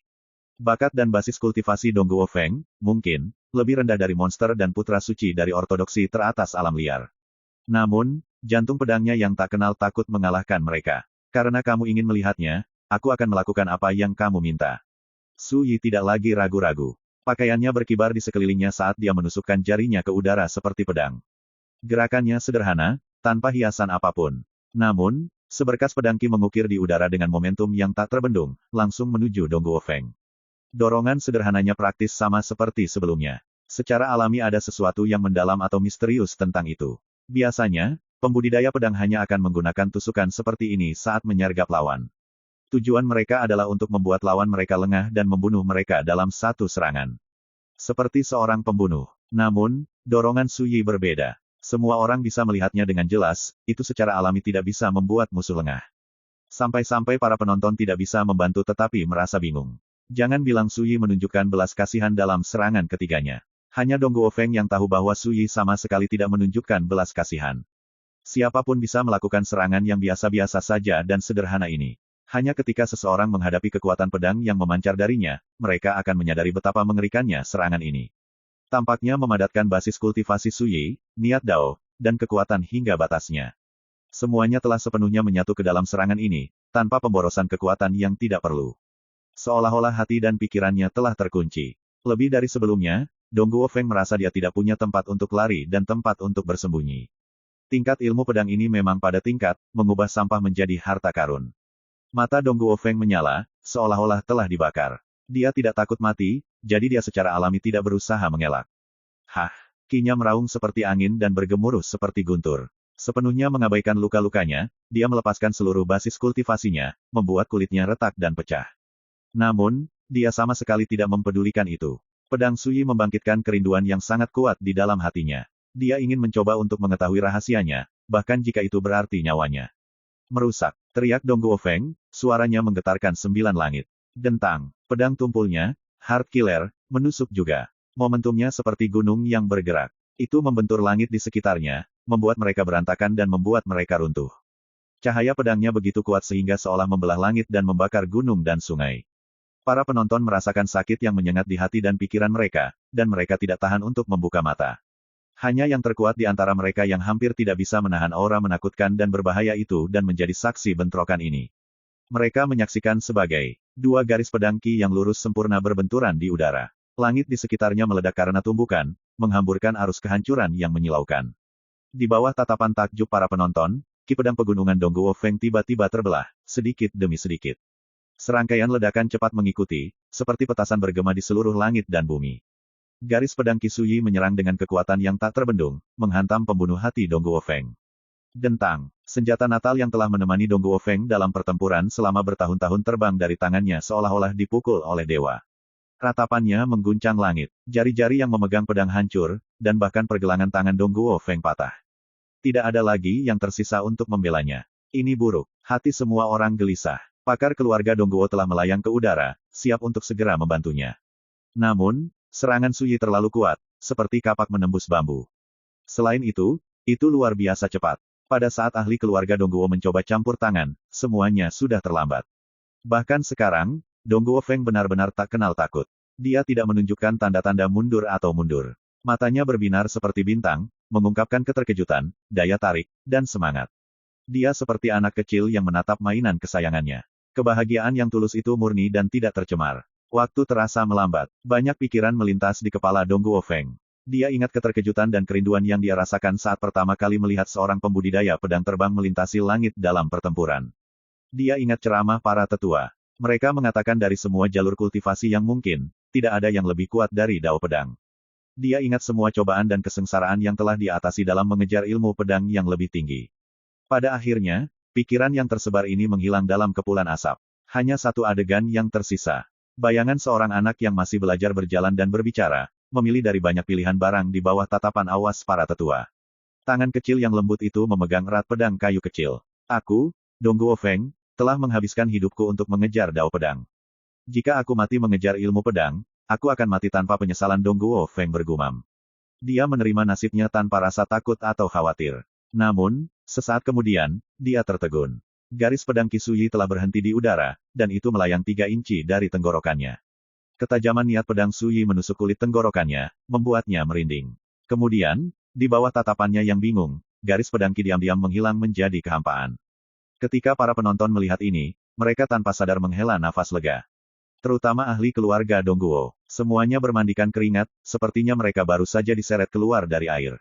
Bakat dan basis kultivasi Dong Guofeng, mungkin, lebih rendah dari monster dan putra suci dari ortodoksi teratas alam liar. Namun, jantung pedangnya yang tak kenal takut mengalahkan mereka. Karena kamu ingin melihatnya, aku akan melakukan apa yang kamu minta. Su Yi tidak lagi ragu-ragu. Pakaiannya berkibar di sekelilingnya saat dia menusukkan jarinya ke udara seperti pedang. Gerakannya sederhana, tanpa hiasan apapun. Namun, seberkas pedang Qi mengukir di udara dengan momentum yang tak terbendung, langsung menuju Dong Guofeng. Dorongan sederhananya praktis sama seperti sebelumnya. Secara alami ada sesuatu yang mendalam atau misterius tentang itu. Biasanya, pembudidaya pedang hanya akan menggunakan tusukan seperti ini saat menyergap lawan. Tujuan mereka adalah untuk membuat lawan mereka lengah dan membunuh mereka dalam satu serangan. Seperti seorang pembunuh. Namun, dorongan Su Yi berbeda. Semua orang bisa melihatnya dengan jelas, itu secara alami tidak bisa membuat musuh lengah. Sampai-sampai para penonton tidak bisa membantu tetapi merasa bingung. Jangan bilang Su Yi menunjukkan belas kasihan dalam serangan ketiganya. Hanya Dong Guofeng yang tahu bahwa Su Yi sama sekali tidak menunjukkan belas kasihan. Siapapun bisa melakukan serangan yang biasa-biasa saja dan sederhana ini. Hanya ketika seseorang menghadapi kekuatan pedang yang memancar darinya, mereka akan menyadari betapa mengerikannya serangan ini. Tampaknya memadatkan basis kultivasi Su Yi, niat Dao, dan kekuatan hingga batasnya. Semuanya telah sepenuhnya menyatu ke dalam serangan ini, tanpa pemborosan kekuatan yang tidak perlu. Seolah-olah hati dan pikirannya telah terkunci. Lebih dari sebelumnya, Dong Guofeng merasa dia tidak punya tempat untuk lari dan tempat untuk bersembunyi. Tingkat ilmu pedang ini memang pada tingkat, mengubah sampah menjadi harta karun. Mata Dongguo Feng menyala, seolah-olah telah dibakar. Dia tidak takut mati, jadi dia secara alami tidak berusaha mengelak. Hah! Kinya meraung seperti angin dan bergemuruh seperti guntur. Sepenuhnya mengabaikan luka-lukanya, dia melepaskan seluruh basis kultivasinya, membuat kulitnya retak dan pecah. Namun, dia sama sekali tidak mempedulikan itu. Pedang Suyi membangkitkan kerinduan yang sangat kuat di dalam hatinya. Dia ingin mencoba untuk mengetahui rahasianya, bahkan jika itu berarti nyawanya. Merusak, teriak Dongguo Feng, suaranya menggetarkan 9 langit. Dentang, pedang tumpulnya, Heart Killer, menusuk juga. Momentumnya seperti gunung yang bergerak. Itu membentur langit di sekitarnya, membuat mereka berantakan dan membuat mereka runtuh. Cahaya pedangnya begitu kuat sehingga seolah membelah langit dan membakar gunung dan sungai. Para penonton merasakan sakit yang menyengat di hati dan pikiran mereka, dan mereka tidak tahan untuk membuka mata. Hanya yang terkuat di antara mereka yang hampir tidak bisa menahan aura menakutkan dan berbahaya itu dan menjadi saksi bentrokan ini. Mereka menyaksikan sebagai 2 garis pedang Qi yang lurus sempurna berbenturan di udara. Langit di sekitarnya meledak karena tumbukan, menghamburkan arus kehancuran yang menyilaukan. Di bawah tatapan takjub para penonton, Qi pedang pegunungan Dongguo Feng tiba-tiba terbelah, sedikit demi sedikit. Serangkaian ledakan cepat mengikuti, seperti petasan bergema di seluruh langit dan bumi. Garis pedang Qi Suyi menyerang dengan kekuatan yang tak terbendung, menghantam pembunuh hati Dongguo Feng. Dentang, senjata natal yang telah menemani Dongguo Feng dalam pertempuran selama bertahun-tahun terbang dari tangannya seolah-olah dipukul oleh dewa. Ratapannya mengguncang langit, jari-jari yang memegang pedang hancur, dan bahkan pergelangan tangan Dongguo Feng patah. Tidak ada lagi yang tersisa untuk membelanya. Ini buruk, hati semua orang gelisah. Pakar keluarga Dongguo telah melayang ke udara, siap untuk segera membantunya. Namun, serangan Suyi terlalu kuat, seperti kapak menembus bambu. Selain itu luar biasa cepat. Pada saat ahli keluarga Dongguo mencoba campur tangan, semuanya sudah terlambat. Bahkan sekarang, Dongguo Feng benar-benar tak kenal takut. Dia tidak menunjukkan tanda-tanda mundur atau mundur. Matanya berbinar seperti bintang, mengungkapkan keterkejutan, daya tarik, dan semangat. Dia seperti anak kecil yang menatap mainan kesayangannya. Kebahagiaan yang tulus itu murni dan tidak tercemar. Waktu terasa melambat. Banyak pikiran melintas di kepala Dongguo Feng. Dia ingat keterkejutan dan kerinduan yang dia rasakan saat pertama kali melihat seorang pembudidaya pedang terbang melintasi langit dalam pertempuran. Dia ingat ceramah para tetua. Mereka mengatakan dari semua jalur kultivasi yang mungkin, tidak ada yang lebih kuat dari dao pedang. Dia ingat semua cobaan dan kesengsaraan yang telah dia atasi dalam mengejar ilmu pedang yang lebih tinggi. Pada akhirnya, pikiran yang tersebar ini menghilang dalam kepulan asap. Hanya satu adegan yang tersisa. Bayangan seorang anak yang masih belajar berjalan dan berbicara, memilih dari banyak pilihan barang di bawah tatapan awas para tetua. Tangan kecil yang lembut itu memegang erat pedang kayu kecil. Aku, Dongguo Feng, telah menghabiskan hidupku untuk mengejar dao pedang. Jika aku mati mengejar ilmu pedang, aku akan mati tanpa penyesalan, Dongguo Feng bergumam. Dia menerima nasibnya tanpa rasa takut atau khawatir. Namun, sesaat kemudian, dia tertegun. Garis pedang Qi Suyi telah berhenti di udara, dan itu melayang 3 inci dari tenggorokannya. Ketajaman niat pedang Suyi menusuk kulit tenggorokannya, membuatnya merinding. Kemudian, di bawah tatapannya yang bingung, garis pedang Qi diam-diam menghilang menjadi kehampaan. Ketika para penonton melihat ini, mereka tanpa sadar menghela nafas lega. Terutama ahli keluarga Dongguo. Semuanya bermandikan keringat, sepertinya mereka baru saja diseret keluar dari air.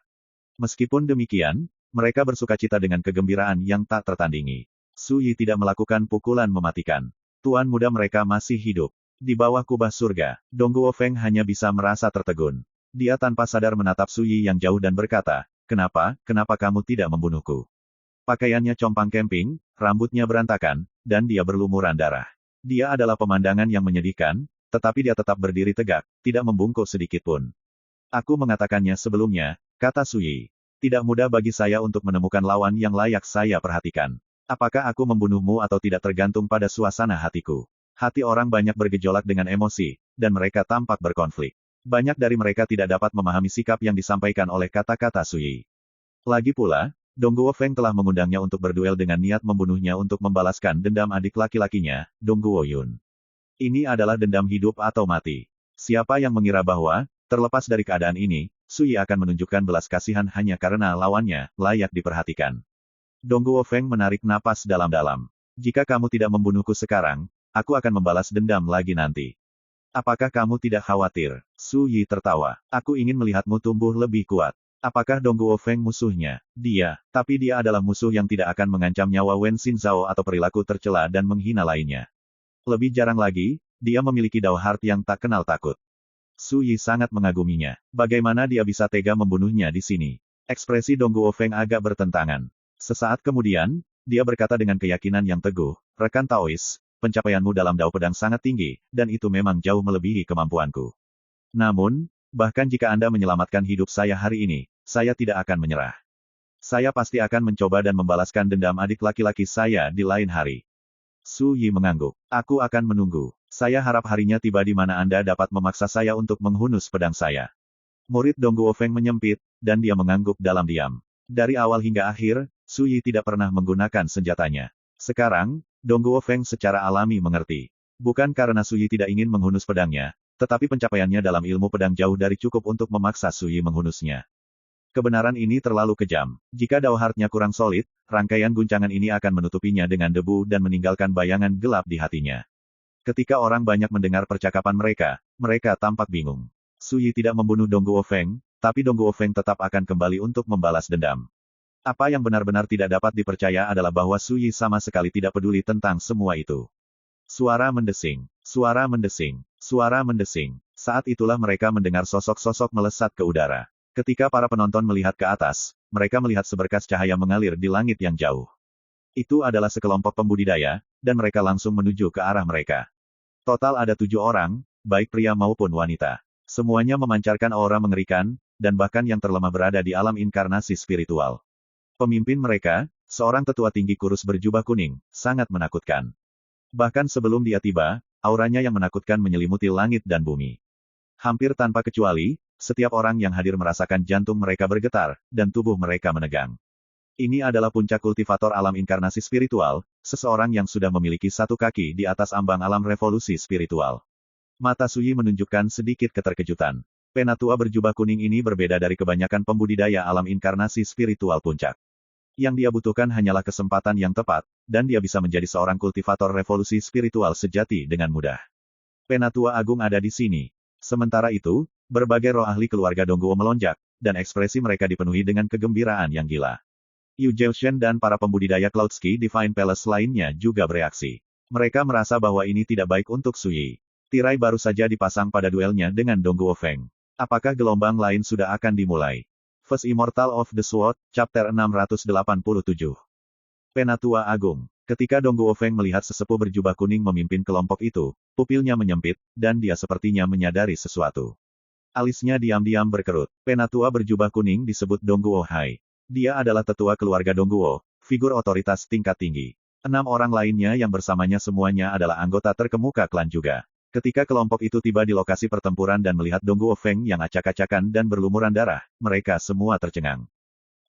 Meskipun demikian, mereka bersukacita dengan kegembiraan yang tak tertandingi. Suyi tidak melakukan pukulan mematikan. Tuan muda mereka masih hidup. Di bawah kubah surga, Dongguo Feng hanya bisa merasa tertegun. Dia tanpa sadar menatap Suyi yang jauh dan berkata, kenapa kamu tidak membunuhku? Pakaiannya compang camping, rambutnya berantakan, dan dia berlumuran darah. Dia adalah pemandangan yang menyedihkan, tetapi dia tetap berdiri tegak, tidak membungkuk sedikit pun. Aku mengatakannya sebelumnya, kata Suyi. Tidak mudah bagi saya untuk menemukan lawan yang layak saya perhatikan. Apakah aku membunuhmu atau tidak tergantung pada suasana hatiku. Hati orang banyak bergejolak dengan emosi, dan mereka tampak berkonflik. Banyak dari mereka tidak dapat memahami sikap yang disampaikan oleh kata-kata Suyi. Lagi pula, Dongguo Feng telah mengundangnya untuk berduel dengan niat membunuhnya untuk membalaskan dendam adik laki-lakinya, Dongguo Yun. Ini adalah dendam hidup atau mati. Siapa yang mengira bahwa, terlepas dari keadaan ini, Suyi akan menunjukkan belas kasihan hanya karena lawannya layak diperhatikan. Dongguo Feng menarik napas dalam-dalam. Jika kamu tidak membunuhku sekarang, aku akan membalas dendam lagi nanti. Apakah kamu tidak khawatir? Suyi tertawa. Aku ingin melihatmu tumbuh lebih kuat. Apakah Dongguo Feng musuhnya? Tapi dia adalah musuh yang tidak akan mengancam nyawa Wen Xinzhao atau perilaku tercela dan menghina lainnya. Lebih jarang lagi, dia memiliki Dao Heart yang tak kenal takut. Su Yi sangat mengaguminya. Bagaimana dia bisa tega membunuhnya di sini? Ekspresi Dongguo Feng agak bertentangan. Sesaat kemudian, dia berkata dengan keyakinan yang teguh, "Rekan Taois, pencapaianmu dalam Dao Pedang sangat tinggi, dan itu memang jauh melebihi kemampuanku. Namun, bahkan jika Anda menyelamatkan hidup saya hari ini, saya tidak akan menyerah. Saya pasti akan mencoba dan membalaskan dendam adik laki-laki saya di lain hari." Su Yi mengangguk. "Aku akan menunggu. Saya harap harinya tiba di mana Anda dapat memaksa saya untuk menghunus pedang saya." Murid Dongguo Feng menyempit, dan dia mengangguk dalam diam. Dari awal hingga akhir, Su Yi tidak pernah menggunakan senjatanya. Sekarang, Dongguo Feng secara alami mengerti. Bukan karena Su Yi tidak ingin menghunus pedangnya, tetapi pencapaiannya dalam ilmu pedang jauh dari cukup untuk memaksa Su Yi menghunusnya. Kebenaran ini terlalu kejam. Jika Dao Heart-nya kurang solid, rangkaian guncangan ini akan menutupinya dengan debu dan meninggalkan bayangan gelap di hatinya. Ketika orang banyak mendengar percakapan mereka, mereka tampak bingung. Su Yi tidak membunuh Dongguo Feng, tapi Dongguo Feng tetap akan kembali untuk membalas dendam. Apa yang benar-benar tidak dapat dipercaya adalah bahwa Su Yi sama sekali tidak peduli tentang semua itu. Suara mendesing, suara mendesing, suara mendesing. Saat itulah mereka mendengar sosok-sosok melesat ke udara. Ketika para penonton melihat ke atas, mereka melihat seberkas cahaya mengalir di langit yang jauh. Itu adalah sekelompok pembudidaya, dan mereka langsung menuju ke arah mereka. Total ada 7 orang, baik pria maupun wanita. Semuanya memancarkan aura mengerikan, dan bahkan yang terlemah berada di alam inkarnasi spiritual. Pemimpin mereka, seorang tetua tinggi kurus berjubah kuning, sangat menakutkan. Bahkan sebelum dia tiba, auranya yang menakutkan menyelimuti langit dan bumi. Hampir tanpa kecuali, setiap orang yang hadir merasakan jantung mereka bergetar, dan tubuh mereka menegang. Ini adalah puncak kultivator alam inkarnasi spiritual, seseorang yang sudah memiliki satu kaki di atas ambang alam revolusi spiritual. Mata Su Yi menunjukkan sedikit keterkejutan. Penatua berjubah kuning ini berbeda dari kebanyakan pembudidaya alam inkarnasi spiritual puncak. Yang dia butuhkan hanyalah kesempatan yang tepat, dan dia bisa menjadi seorang kultivator revolusi spiritual sejati dengan mudah. Penatua Agung ada di sini. Sementara itu, berbagai roh ahli keluarga Dongguo melonjak, dan ekspresi mereka dipenuhi dengan kegembiraan yang gila. Yu Zhaoshen dan para pembudidaya Cloudski Divine Palace lainnya juga bereaksi. Mereka merasa bahwa ini tidak baik untuk Su Yi. Tirai baru saja dipasang pada duelnya dengan Dongguo Feng. Apakah gelombang lain sudah akan dimulai? First Immortal of the Sword, Chapter 687. Penatua Agung. Ketika Dongguo Feng melihat sesepuh berjubah kuning memimpin kelompok itu, pupilnya menyempit, dan dia sepertinya menyadari sesuatu. Alisnya diam-diam berkerut. Penatua berjubah kuning disebut Dongguo Hai. Dia adalah tetua keluarga Dongguo, figur otoritas tingkat tinggi. 6 orang lainnya yang bersamanya semuanya adalah anggota terkemuka klan juga. Ketika kelompok itu tiba di lokasi pertempuran dan melihat Dongguo Feng yang acak-acakan dan berlumuran darah, mereka semua tercengang.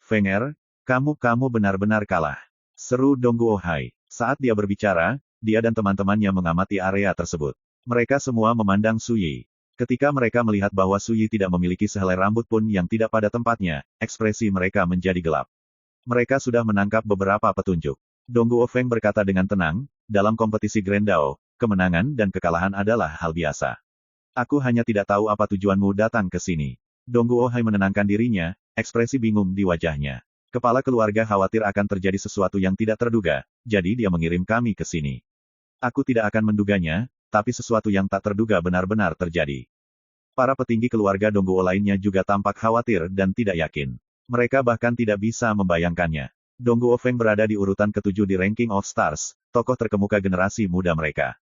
"Fenger, kamu benar-benar kalah," seru Dongguo Hai. Saat dia berbicara, dia dan teman-temannya mengamati area tersebut. Mereka semua memandang Su Yi. Ketika mereka melihat bahwa Su Yi tidak memiliki sehelai rambut pun yang tidak pada tempatnya, ekspresi mereka menjadi gelap. Mereka sudah menangkap beberapa petunjuk. Dongguo Feng berkata dengan tenang, "Dalam kompetisi Grand Dao, kemenangan dan kekalahan adalah hal biasa. Aku hanya tidak tahu apa tujuanmu datang ke sini." Dongguo Hai menenangkan dirinya, ekspresi bingung di wajahnya. Kepala keluarga khawatir akan terjadi sesuatu yang tidak terduga, jadi dia mengirim kami ke sini. Aku tidak akan menduganya, tapi sesuatu yang tak terduga benar-benar terjadi. Para petinggi keluarga Dongguo lainnya juga tampak khawatir dan tidak yakin. Mereka bahkan tidak bisa membayangkannya. Dongguo Feng berada di urutan ke-7 di ranking of stars, tokoh terkemuka generasi muda mereka.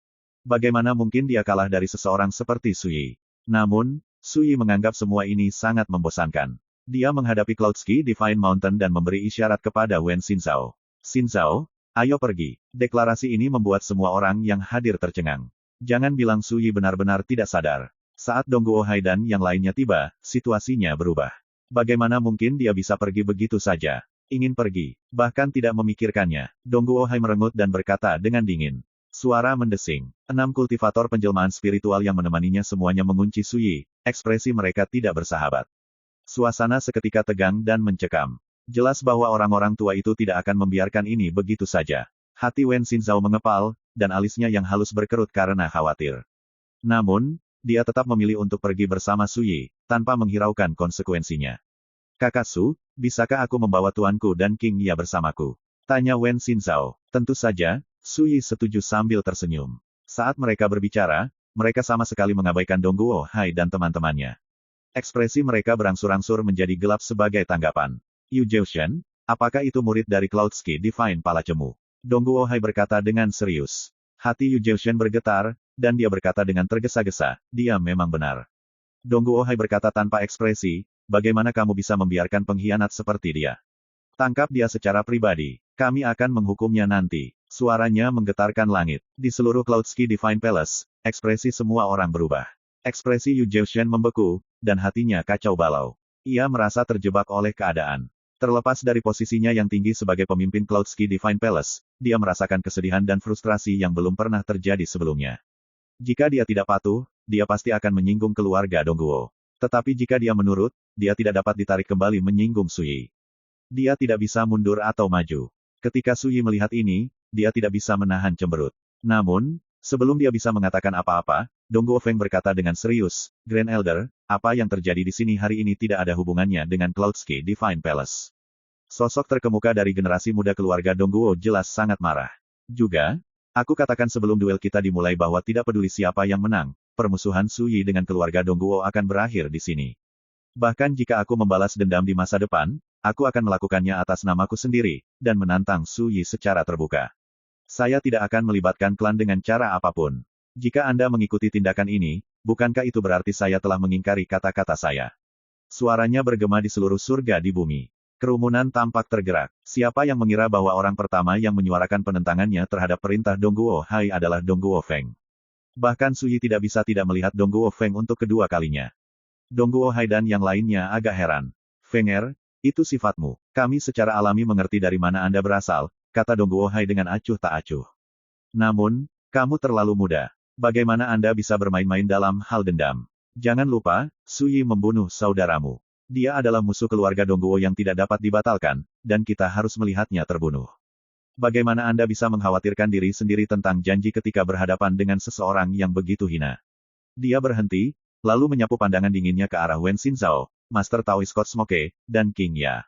Bagaimana mungkin dia kalah dari seseorang seperti Su Yi? Namun, Su Yi menganggap semua ini sangat membosankan. Dia menghadapi Cloudski Divine Mountain dan memberi isyarat kepada Wen Xinzhao. "Xinzhao, ayo pergi." Deklarasi ini membuat semua orang yang hadir tercengang. Jangan bilang Su Yi benar-benar tidak sadar. Saat Dongguo Hai dan yang lainnya tiba, situasinya berubah. Bagaimana mungkin dia bisa pergi begitu saja? Ingin pergi, bahkan tidak memikirkannya. Dongguo Hai merengut dan berkata dengan dingin. Suara mendesing. 6 kultivator penjelmaan spiritual yang menemaninya semuanya mengunci Su Yi, ekspresi mereka tidak bersahabat. Suasana seketika tegang dan mencekam. Jelas bahwa orang-orang tua itu tidak akan membiarkan ini begitu saja. Hati Wen Xinzhao mengepal, dan alisnya yang halus berkerut karena khawatir. Namun, dia tetap memilih untuk pergi bersama Su Yi, tanpa menghiraukan konsekuensinya. Kakak Su, bisakah aku membawa tuanku dan King Ya bersamaku? Tanya Wen Xinzhao. Tentu saja, Su Yi setuju sambil tersenyum. Saat mereka berbicara, mereka sama sekali mengabaikan Dong Guo Hai dan teman-temannya. Ekspresi mereka berangsur-angsur menjadi gelap sebagai tanggapan. Yu Zheushen, apakah itu murid dari Cloudski Divine Palacemu? Dong Guo Hai berkata dengan serius. Hati Yu Zheushen bergetar, dan dia berkata dengan tergesa-gesa, dia memang benar. Dong Guo Hai berkata tanpa ekspresi, bagaimana kamu bisa membiarkan pengkhianat seperti dia? Tangkap dia secara pribadi. Kami akan menghukumnya nanti. Suaranya menggetarkan langit. Di seluruh Cloudski Divine Palace, ekspresi semua orang berubah. Ekspresi Yu Zheushen membeku, dan hatinya kacau balau. Ia merasa terjebak oleh keadaan. Terlepas dari posisinya yang tinggi sebagai pemimpin Cloudski Divine Palace, dia merasakan kesedihan dan frustrasi yang belum pernah terjadi sebelumnya. Jika dia tidak patuh, dia pasti akan menyinggung keluarga Dong Guo. Tetapi jika dia menurut, dia tidak dapat ditarik kembali menyinggung Su Yi. Dia tidak bisa mundur atau maju. Ketika Su Yi melihat ini, dia tidak bisa menahan cemberut. Namun, sebelum dia bisa mengatakan apa-apa, Dong Guo Feng berkata dengan serius, Grand Elder, apa yang terjadi di sini hari ini tidak ada hubungannya dengan Cloudski Divine Palace. Sosok terkemuka dari generasi muda keluarga Dong Guo jelas sangat marah. Juga, aku katakan sebelum duel kita dimulai bahwa tidak peduli siapa yang menang, permusuhan Su Yi dengan keluarga Dong Guo akan berakhir di sini. Bahkan jika aku membalas dendam di masa depan, aku akan melakukannya atas namaku sendiri, dan menantang Su Yi secara terbuka. Saya tidak akan melibatkan klan dengan cara apapun. Jika Anda mengikuti tindakan ini, bukankah itu berarti saya telah mengingkari kata-kata saya? Suaranya bergema di seluruh surga di bumi. Kerumunan tampak tergerak. Siapa yang mengira bahwa orang pertama yang menyuarakan penentangannya terhadap perintah Dong Guo Hai adalah Dong Guo Feng. Bahkan Su Yi tidak bisa tidak melihat Dong Guo Feng untuk kedua kalinya. Dong Guo Hai dan yang lainnya agak heran. Fenger, itu sifatmu. Kami secara alami mengerti dari mana Anda berasal, kata Dong Guo Hai dengan acuh tak acuh. Namun, kamu terlalu muda. Bagaimana Anda bisa bermain-main dalam hal dendam? Jangan lupa, Su Yi membunuh saudaramu. Dia adalah musuh keluarga Dong Guo yang tidak dapat dibatalkan, dan kita harus melihatnya terbunuh. Bagaimana Anda bisa mengkhawatirkan diri sendiri tentang janji ketika berhadapan dengan seseorang yang begitu hina? Dia berhenti, lalu menyapu pandangan dinginnya ke arah Wen Xinzhao, Master Taoist Smoke, dan King Ya.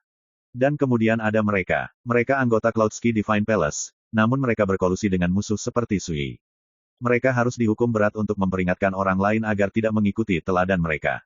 Dan kemudian ada mereka. Mereka anggota Cloudski Divine Palace, namun mereka berkolusi dengan musuh seperti Su Yi. Mereka harus dihukum berat untuk memperingatkan orang lain agar tidak mengikuti teladan mereka.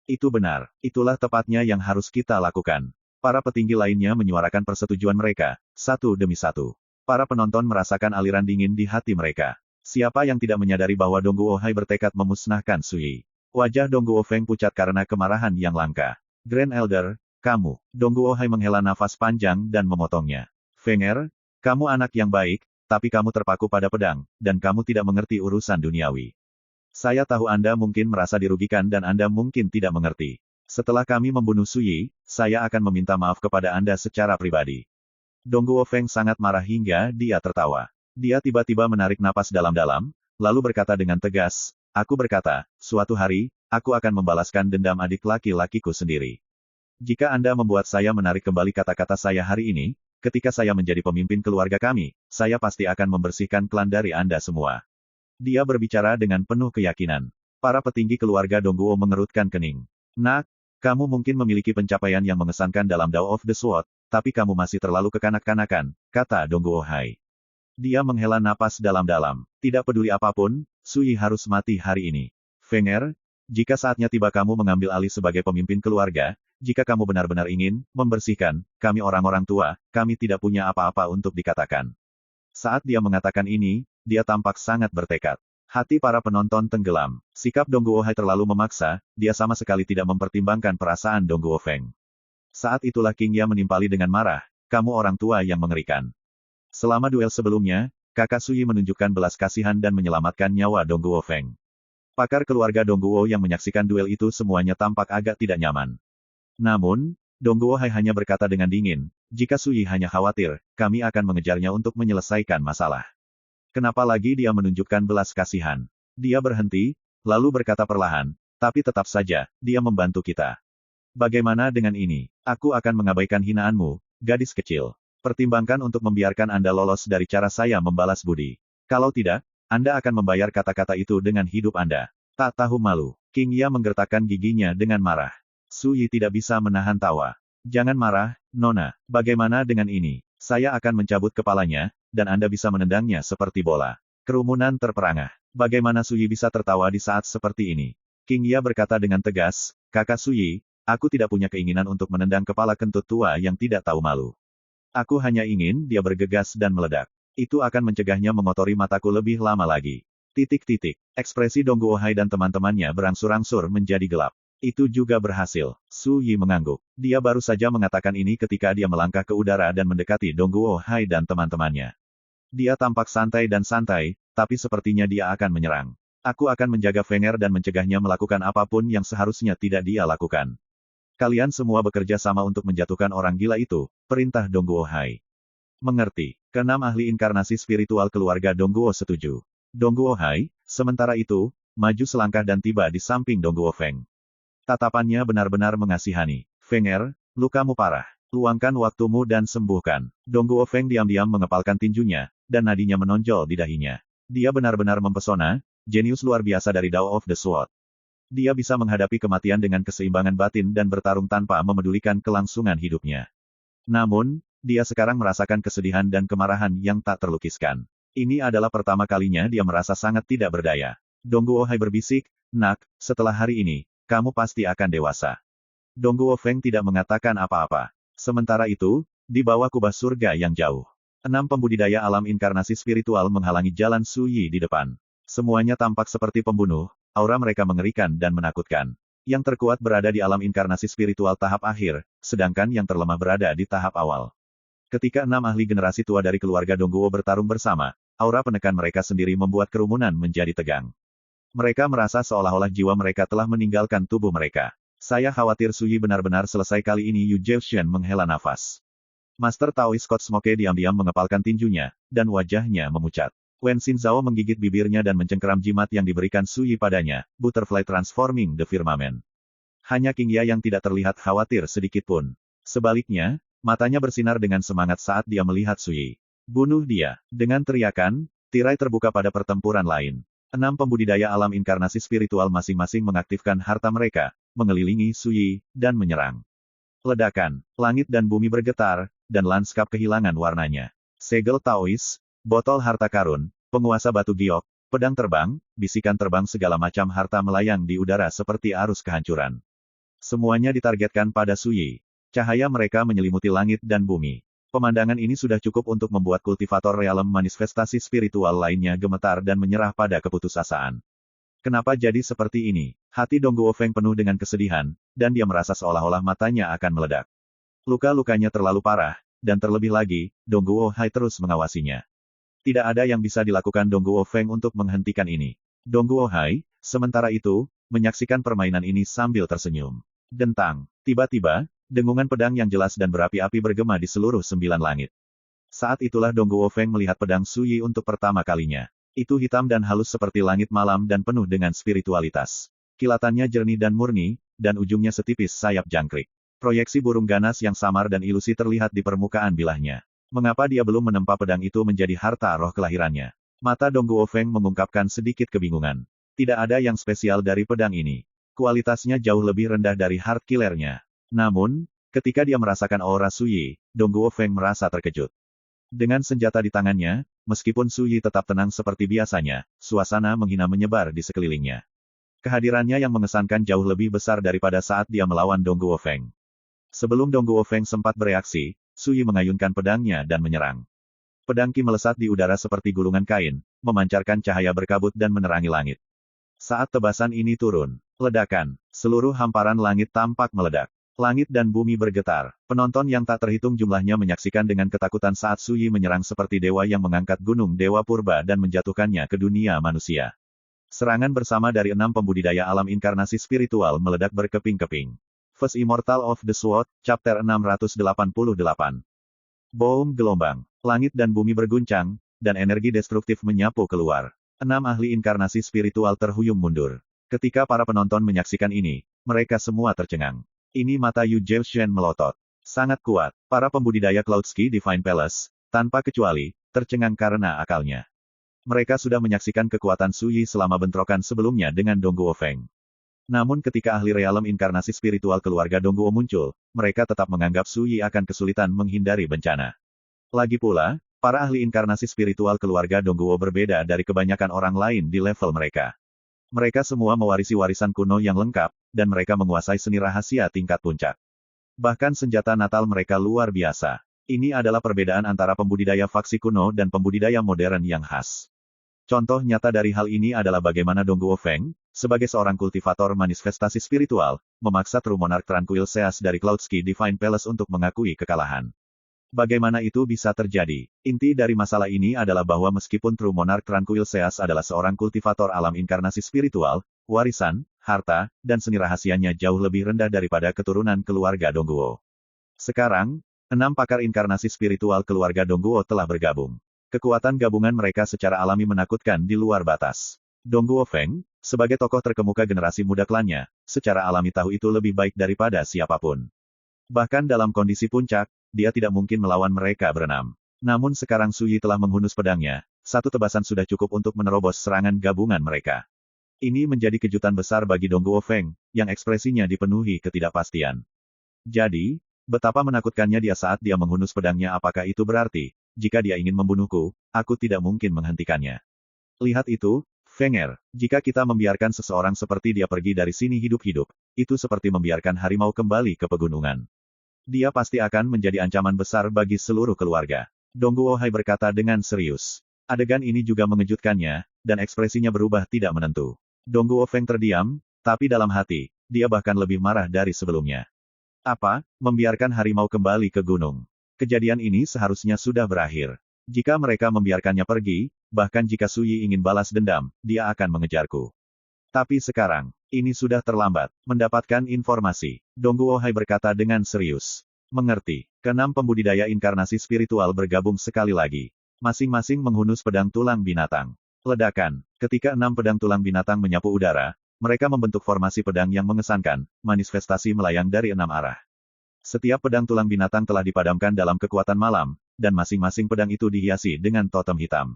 Itu benar, itulah tepatnya yang harus kita lakukan. Para petinggi lainnya menyuarakan persetujuan mereka, satu demi satu. Para penonton merasakan aliran dingin di hati mereka. Siapa yang tidak menyadari bahwa Dong Guo Hai bertekad memusnahkan Su Yi? Wajah Dong Guo Feng pucat karena kemarahan yang langka. Grand Elder, kamu. Dong Guo Hai menghela nafas panjang dan memotongnya. Fenger, kamu anak yang baik, tapi kamu terpaku pada pedang, dan kamu tidak mengerti urusan duniawi. Saya tahu Anda mungkin merasa dirugikan dan Anda mungkin tidak mengerti. Setelah kami membunuh Su Yi, saya akan meminta maaf kepada Anda secara pribadi. Dong Guo Feng sangat marah hingga dia tertawa. Dia tiba-tiba menarik napas dalam-dalam, lalu berkata dengan tegas, aku berkata, suatu hari, aku akan membalaskan dendam adik laki-lakiku sendiri. Jika Anda membuat saya menarik kembali kata-kata saya hari ini, ketika saya menjadi pemimpin keluarga kami, saya pasti akan membersihkan klan dari Anda semua. Dia berbicara dengan penuh keyakinan. Para petinggi keluarga Dong Guo mengerutkan kening. Nak, kamu mungkin memiliki pencapaian yang mengesankan dalam Dao of the Sword, tapi kamu masih terlalu kekanak-kanakan, kata Dong Guo Hai. Dia menghela napas dalam-dalam. Tidak peduli apapun, Su Yi harus mati hari ini. Fenger, jika saatnya tiba kamu mengambil alih sebagai pemimpin keluarga, jika kamu benar-benar ingin membersihkan kami orang-orang tua, kami tidak punya apa-apa untuk dikatakan. Saat dia mengatakan ini, dia tampak sangat bertekad. Hati para penonton tenggelam. Sikap Dong Guo Hai terlalu memaksa, dia sama sekali tidak mempertimbangkan perasaan Dong Guo Feng. Saat itulah King Ya menimpali dengan marah, kamu orang tua yang mengerikan. Selama duel sebelumnya, kakak Su Yi menunjukkan belas kasihan dan menyelamatkan nyawa Dong Guo Feng. Pakar keluarga Dong Guo yang menyaksikan duel itu semuanya tampak agak tidak nyaman. Namun, Dong Guo Hai hanya berkata dengan dingin, jika Su Yi hanya khawatir, kami akan mengejarnya untuk menyelesaikan masalah. Kenapa lagi dia menunjukkan belas kasihan? Dia berhenti, lalu berkata perlahan, tapi tetap saja, dia membantu kita. Bagaimana dengan ini? Aku akan mengabaikan hinaanmu, gadis kecil. Pertimbangkan untuk membiarkan Anda lolos dari cara saya membalas budi. Kalau tidak, Anda akan membayar kata-kata itu dengan hidup Anda. Tak tahu malu. King Ya menggertakkan giginya dengan marah. Su Yi tidak bisa menahan tawa. Jangan marah, Nona. Bagaimana dengan ini? Saya akan mencabut kepalanya, dan Anda bisa menendangnya seperti bola. Kerumunan terperangah. Bagaimana Suyi bisa tertawa di saat seperti ini? King Ya berkata dengan tegas, Kakak Suyi, aku tidak punya keinginan untuk menendang kepala kentut tua yang tidak tahu malu. Aku hanya ingin dia bergegas dan meledak. Itu akan mencegahnya mengotori mataku lebih lama lagi. Ekspresi Dong Guohai dan teman-temannya berangsur-angsur menjadi gelap. Itu juga berhasil. Su Yi mengangguk. Dia baru saja mengatakan ini ketika dia melangkah ke udara dan mendekati Dong Guohai dan teman-temannya. Dia tampak santai dan santai, tapi sepertinya dia akan menyerang. Aku akan menjaga Fenger dan mencegahnya melakukan apapun yang seharusnya tidak dia lakukan. Kalian semua bekerja sama untuk menjatuhkan orang gila itu, perintah Dong Guohai. Mengerti. Keenam ahli inkarnasi spiritual keluarga Dong Guo setuju. Dong Guohai, sementara itu, maju selangkah dan tiba di samping Dong Guofeng. Tatapannya benar-benar mengasihani. Fenger, lukamu parah. Luangkan waktumu dan sembuhkan. Dong Guofeng diam-diam mengepalkan tinjunya, dan nadinya menonjol di dahinya. Dia benar-benar mempesona, jenius luar biasa dari Dao of the Sword. Dia bisa menghadapi kematian dengan keseimbangan batin dan bertarung tanpa memedulikan kelangsungan hidupnya. Namun, dia sekarang merasakan kesedihan dan kemarahan yang tak terlukiskan. Ini adalah pertama kalinya dia merasa sangat tidak berdaya. Dong Guohai berbisik, Nak, setelah hari ini, kamu pasti akan dewasa. Dong Guofeng tidak mengatakan apa-apa. Sementara itu, di bawah kubah surga yang jauh. 6 pembudidaya alam inkarnasi spiritual menghalangi jalan Su Yi di depan. Semuanya tampak seperti pembunuh, aura mereka mengerikan dan menakutkan. Yang terkuat berada di alam inkarnasi spiritual tahap akhir, sedangkan yang terlemah berada di tahap awal. Ketika 6 ahli generasi tua dari keluarga Dongguo bertarung bersama, aura penekan mereka sendiri membuat kerumunan menjadi tegang. Mereka merasa seolah-olah jiwa mereka telah meninggalkan tubuh mereka. Saya khawatir Su Yi benar-benar selesai kali ini. Yu Zhaoshan menghela nafas. Master Taoist Scott Smoke diam-diam mengepalkan tinjunya, dan wajahnya memucat. Wen Xinzhao menggigit bibirnya dan mencengkeram jimat yang diberikan Su Yi padanya, Butterfly Transforming the Firmament. Hanya King Ya yang tidak terlihat khawatir sedikitpun. Sebaliknya, matanya bersinar dengan semangat saat dia melihat Su Yi. Bunuh dia. Dengan teriakan, tirai terbuka pada pertempuran lain. 6 pembudidaya alam inkarnasi spiritual masing-masing mengaktifkan harta mereka, mengelilingi Su Yi, dan menyerang. Ledakan, langit dan bumi bergetar, dan lanskap kehilangan warnanya. Segel Taois, botol harta karun, penguasa batu giok, pedang terbang, bisikan terbang segala macam harta melayang di udara seperti arus kehancuran. Semuanya ditargetkan pada Su Yi. Cahaya mereka menyelimuti langit dan bumi. Pemandangan ini sudah cukup untuk membuat kultivator realem manifestasi spiritual lainnya gemetar dan menyerah pada keputusasaan. Kenapa jadi seperti ini? Hati Dong Guofeng penuh dengan kesedihan, dan dia merasa seolah-olah matanya akan meledak. Luka-lukanya terlalu parah, dan terlebih lagi, Dong Guohai terus mengawasinya. Tidak ada yang bisa dilakukan Dong Guofeng untuk menghentikan ini. Dong Guohai, sementara itu, menyaksikan permainan ini sambil tersenyum. Dentang. Tiba-tiba, dengungan pedang yang jelas dan berapi-api bergema di seluruh 9 langit. Saat itulah Dong Guofeng melihat pedang Su Yi untuk pertama kalinya. Itu hitam dan halus seperti langit malam dan penuh dengan spiritualitas. Kilatannya jernih dan murni, dan ujungnya setipis sayap jangkrik. Proyeksi burung ganas yang samar dan ilusi terlihat di permukaan bilahnya. Mengapa dia belum menempa pedang itu menjadi harta roh kelahirannya? Mata Dong Guofeng mengungkapkan sedikit kebingungan. Tidak ada yang spesial dari pedang ini. Kualitasnya jauh lebih rendah dari heart killernya. Namun, ketika dia merasakan aura Su Yi, Dong Guofeng merasa terkejut. Dengan senjata di tangannya, meskipun Su Yi tetap tenang seperti biasanya, suasana menghina menyebar di sekelilingnya. Kehadirannya yang mengesankan jauh lebih besar daripada saat dia melawan Dong Guofeng. Sebelum Dong Guofeng sempat bereaksi, Su Yi mengayunkan pedangnya dan menyerang. Pedang Qi melesat di udara seperti gulungan kain, memancarkan cahaya berkabut dan menerangi langit. Saat tebasan ini turun, ledakan, seluruh hamparan langit tampak meledak. Langit dan bumi bergetar. Penonton yang tak terhitung jumlahnya menyaksikan dengan ketakutan saat Su Yi menyerang seperti dewa yang mengangkat gunung Dewa Purba dan menjatuhkannya ke dunia manusia. Serangan bersama dari 6 pembudidaya alam inkarnasi spiritual meledak berkeping-keping. First Immortal of the Sword, Chapter 688. Boom gelombang. Langit dan bumi berguncang, dan energi destruktif menyapu keluar. 6 ahli inkarnasi spiritual terhuyung mundur. Ketika para penonton menyaksikan ini, mereka semua tercengang. Ini mata Yu Zhaoshan melotot. Sangat kuat. Para pembudidaya Cloudski Divine Palace, tanpa kecuali, tercengang karena akalnya. Mereka sudah menyaksikan kekuatan Su Yi selama bentrokan sebelumnya dengan Dong Guofeng. Namun ketika ahli realem inkarnasi spiritual keluarga Dong Guo muncul, mereka tetap menganggap Su Yi akan kesulitan menghindari bencana. Lagi pula, para ahli inkarnasi spiritual keluarga Dongguo berbeda dari kebanyakan orang lain di level mereka. Mereka semua mewarisi warisan kuno yang lengkap, dan mereka menguasai seni rahasia tingkat puncak. Bahkan senjata natal mereka luar biasa. Ini adalah perbedaan antara pembudidaya faksi kuno dan pembudidaya modern yang khas. Contoh nyata dari hal ini adalah bagaimana Dongguo Feng, sebagai seorang kultivator manifestasi spiritual, memaksa True Monarch Tranquil Seas dari Cloudsky Divine Palace untuk mengakui kekalahan. Bagaimana itu bisa terjadi? Inti dari masalah ini adalah bahwa meskipun True Monarch Tranquil Seas adalah seorang kultivator alam inkarnasi spiritual, warisan, harta, dan seni rahasianya jauh lebih rendah daripada keturunan keluarga Dongguo. Sekarang, 6 pakar inkarnasi spiritual keluarga Dongguo telah bergabung. Kekuatan gabungan mereka secara alami menakutkan di luar batas. Dongguo Feng, sebagai tokoh terkemuka generasi muda klannya, secara alami tahu itu lebih baik daripada siapapun. Bahkan dalam kondisi puncak, dia tidak mungkin melawan mereka berenam. Namun sekarang Su Yi telah menghunus pedangnya, satu tebasan sudah cukup untuk menerobos serangan gabungan mereka. Ini menjadi kejutan besar bagi Dongguo Feng, yang ekspresinya dipenuhi ketidakpastian. Jadi, betapa menakutkannya dia saat dia menghunus pedangnya. Apakah itu berarti, jika dia ingin membunuhku, aku tidak mungkin menghentikannya? Lihat itu, Fenger, jika kita membiarkan seseorang seperti dia pergi dari sini hidup-hidup, itu seperti membiarkan harimau kembali ke pegunungan. Dia pasti akan menjadi ancaman besar bagi seluruh keluarga. Dongguo Hai berkata dengan serius. Adegan ini juga mengejutkannya, dan ekspresinya berubah tidak menentu. Dongguo Feng terdiam, tapi dalam hati, dia bahkan lebih marah dari sebelumnya. Apa? Membiarkan harimau kembali ke gunung? Kejadian ini seharusnya sudah berakhir. Jika mereka membiarkannya pergi, bahkan jika Su Yi ingin balas dendam, dia akan mengejarku. Tapi sekarang, ini sudah terlambat. Mendapatkan informasi. Dongguo Hai berkata dengan serius. Mengerti. Keenam pembudidaya inkarnasi spiritual bergabung sekali lagi. Masing-masing menghunus pedang tulang binatang. Ledakan. Ketika 6 pedang tulang binatang menyapu udara, mereka membentuk formasi pedang yang mengesankan, manifestasi melayang dari 6 arah. Setiap pedang tulang binatang telah dipadamkan dalam kekuatan malam, dan masing-masing pedang itu dihiasi dengan totem hitam.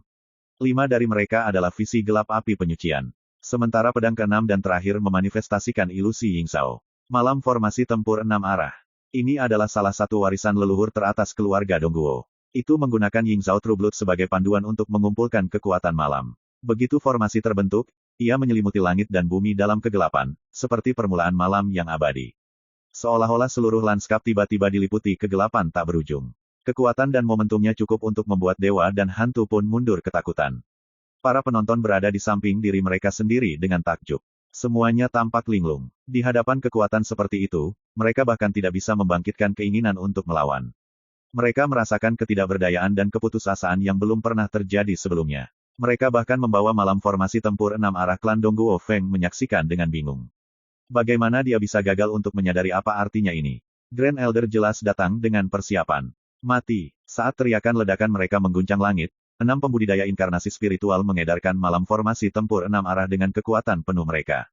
5 dari mereka adalah visi gelap api penyucian. Sementara pedang ke-6 dan terakhir memanifestasikan ilusi Yingzhao. Malam formasi tempur 6 arah. Ini adalah salah satu warisan leluhur teratas keluarga Dongguo. Itu menggunakan Yingzhao True Blood sebagai panduan untuk mengumpulkan kekuatan malam. Begitu formasi terbentuk, ia menyelimuti langit dan bumi dalam kegelapan, seperti permulaan malam yang abadi. Seolah-olah seluruh lanskap tiba-tiba diliputi kegelapan tak berujung. Kekuatan dan momentumnya cukup untuk membuat dewa dan hantu pun mundur ketakutan. Para penonton berada di samping diri mereka sendiri dengan takjub. Semuanya tampak linglung. Di hadapan kekuatan seperti itu, mereka bahkan tidak bisa membangkitkan keinginan untuk melawan. Mereka merasakan ketidakberdayaan dan keputusasaan yang belum pernah terjadi sebelumnya. Mereka bahkan membawa malam formasi tempur 6 arah klan Dongguo Feng menyaksikan dengan bingung. Bagaimana dia bisa gagal untuk menyadari apa artinya ini? Grand Elder jelas datang dengan persiapan. Mati. Saat teriakan ledakan mereka mengguncang langit, 6 pembudidaya inkarnasi spiritual mengedarkan malam formasi tempur 6 arah dengan kekuatan penuh mereka.